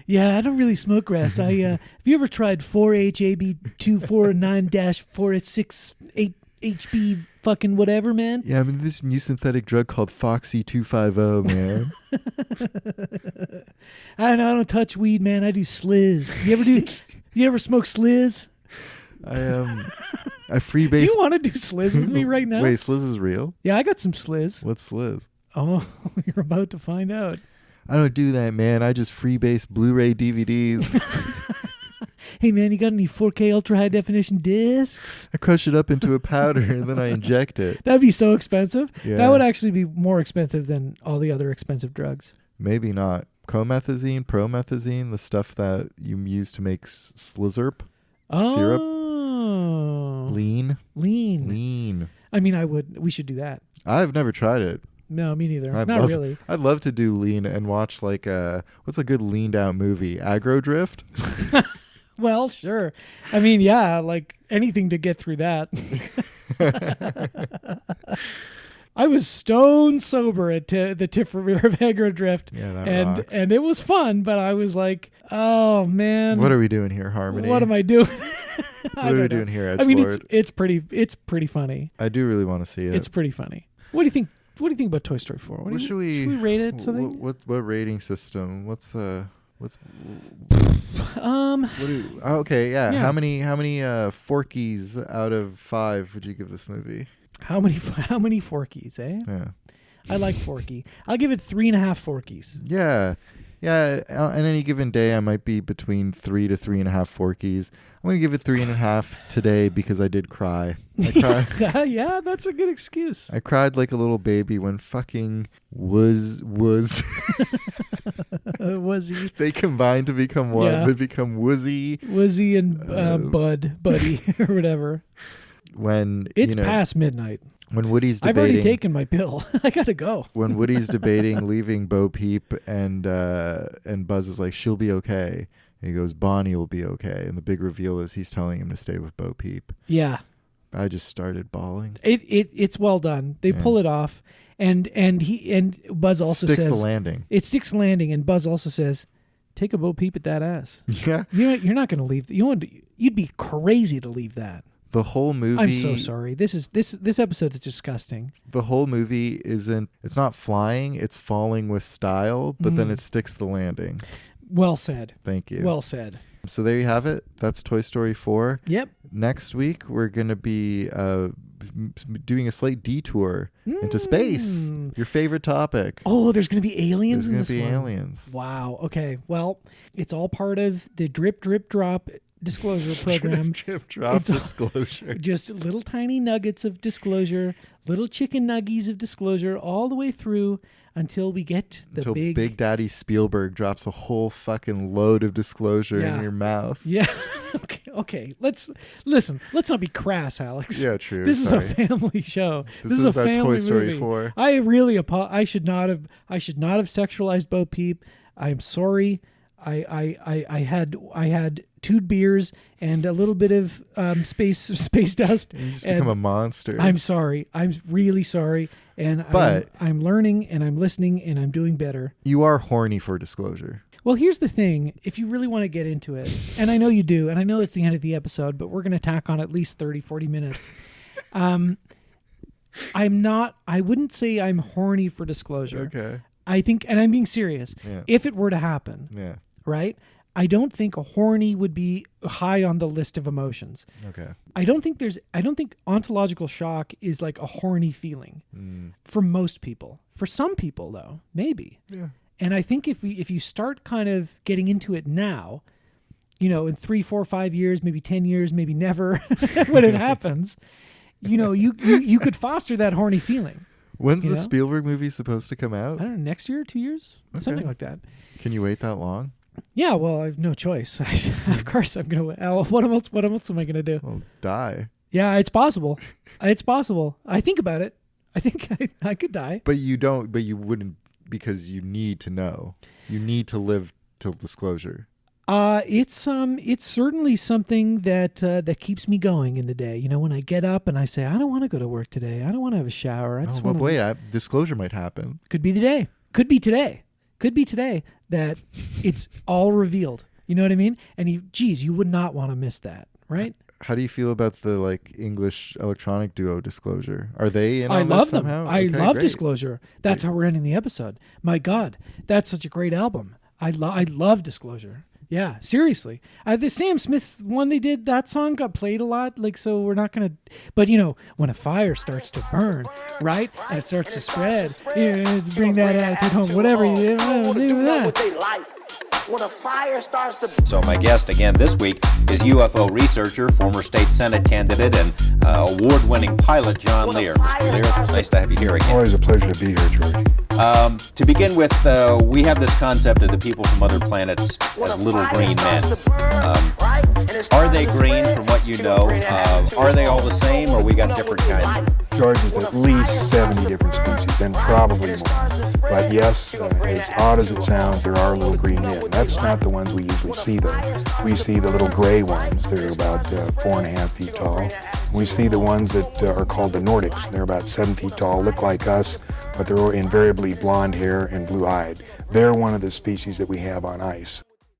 Yeah, I don't really smoke grass. Have you ever tried 4-HAB249-468HB fucking whatever, man? Yeah, this new synthetic drug called Foxy 250, man. I don't touch weed, man. I do sliz. You ever smoke sliz? I Do freebase. you want to do sliz with me right now? Wait, Sliz is real? Yeah, I got some sliz. What's Sliz? Oh, you're about to find out. I don't do that, man. I just freebase Blu-ray DVDs. Hey, man, you got any 4K ultra high definition discs? I crush it up into a powder and then I inject it. That'd be so expensive. Yeah. That would actually be more expensive than all the other expensive drugs. Maybe not. Comethazine, promethazine, the stuff that you use to make Slizerp. Syrup. Oh. Lean. I mean, we should do that. I've never tried it. No, me neither. Not really. I'd love to do lean and watch what's a good leaned out movie? Aggro Drift? Well, sure. I mean, yeah, like anything to get through that. I was stone sober at the Tiff Rivera of Aggro Drift. Yeah, that rocks. And it was fun, but I was like, oh man. What are we doing here, Harmony? What am I doing? What are we doing here, Edgelord? I mean, it's pretty funny. I do really want to see it. It's pretty funny. What do you think? What do you think about Toy Story 4? Should we rate it? Something? What rating system? What's okay, yeah. Yeah. How many Forkies out of 5 would you give this movie? How many Forkies, eh? Yeah. I like Forky. I'll give it 3.5 Forkies. Yeah. On any given day, I might be between 3 to 3.5 Forkies. I'm gonna give it 3.5 today because I did cry. I cried. Yeah, that's a good excuse. I cried like a little baby when fucking was. Was he? They combine to become one. Yeah. They become Woozy. Woozy and Buddy, or whatever. When it's past midnight. When Woody's debating, I've already taken my pill. I gotta go. When Woody's debating leaving Bo Peep and Buzz is like, she'll be okay. And he goes, Bonnie will be okay. And the big reveal is he's telling him to stay with Bo Peep. Yeah. I just started bawling. It's well done. They pull it off, and Buzz also sticks says the landing. It sticks the landing, and Buzz also says, "Take a Bo Peep at that ass." Yeah. You're not going to leave. You'd be crazy to leave that. The whole movie. I'm so sorry. This episode is disgusting. The whole movie it's not flying, it's falling with style, but then it sticks the landing. Well said. Thank you. Well said. So there you have it. That's Toy Story 4. Yep. Next week, we're going to be doing a slight detour into space. Your favorite topic. Oh, there's going to be aliens There's in this going to be one. aliens. Wow. Okay. Well, it's all part of the drip, drip, drop disclosure program. Drip, drop disclosure. Just little tiny nuggets of disclosure, little chicken nuggies of disclosure all the way through until we get until Big Daddy Spielberg drops a whole fucking load of disclosure in your mouth. Yeah. Okay. Let's listen. Let's not be crass, Alex. Yeah, true. This is a family show. This is a about family Toy Story movie. 4. I really I should not have sexualized Bo Peep. I'm sorry. I had 2 beers and a little bit of space dust. You just and become a monster. I'm sorry. I'm really sorry. And But I'm learning and I'm listening and I'm doing better. you are horny for disclosure. Well, here's the thing. If you really want to get into it, and I know you do, and I know it's the end of the episode, but we're going to tack on at least 30, 40 minutes. I wouldn't say I'm horny for disclosure. Okay. I think, and I'm being serious, Yeah. if it were to happen, Yeah. right? I don't think a horny would be high on the list of emotions. Okay. I don't think ontological shock is like a horny feeling for most people. For some people though, maybe. Yeah. And I think if you start kind of getting into it now, in 3, 4, 5 years, maybe 10 years, maybe never when it happens, you could foster that horny feeling. When's You the know? Spielberg movie supposed to come out? I don't know, next year, 2 years, something like that. Can you wait that long? Yeah, well, I have no choice. Of course, I'm gonna. What else am I gonna do? Well, die. Yeah, it's possible. It's possible. I think about it. I think I could die. But you don't. But you wouldn't, because you need to know. You need to live till disclosure. It's certainly something that keeps me going in the day. When I get up and I say, I don't want to go to work today. I don't want to have a shower. I just But want wait, disclosure might happen. Could be the day. Could be today. Could be today that it's all revealed. You know what I mean? And you would not want to miss that, right? How do you feel about the English electronic duo Disclosure? Are they in on I this love them. somehow? I Okay, love great. Disclosure. That's how we're ending the episode. My God, that's such a great album. I love Disclosure. Yeah, seriously. The Sam Smith one they did, that song got played a lot. So we're not going to... But, when a fire starts to burn, right? And it starts to spread, bring that attitude home, whatever you do that. When a fire starts to... So my guest again this week is UFO researcher, former state Senate candidate, and award-winning pilot John Lear. Mr. Lear, it's nice to have you here again. Always a pleasure to be here, George. To begin with, we have this concept of the people from other planets as little green men. Are they green from what you know? Are they all the same, or we got different kinds? George, there's at least 70 different species, and probably more. But yes, as odd as it sounds, there are little green men. That's not the ones we usually see, though. We see the little gray ones. They're about 4.5 feet tall. We see the ones that are called the Nordics. They're about 7 feet tall, look like us, but they're invariably blonde hair and blue-eyed. They're one of the species that we have on ice.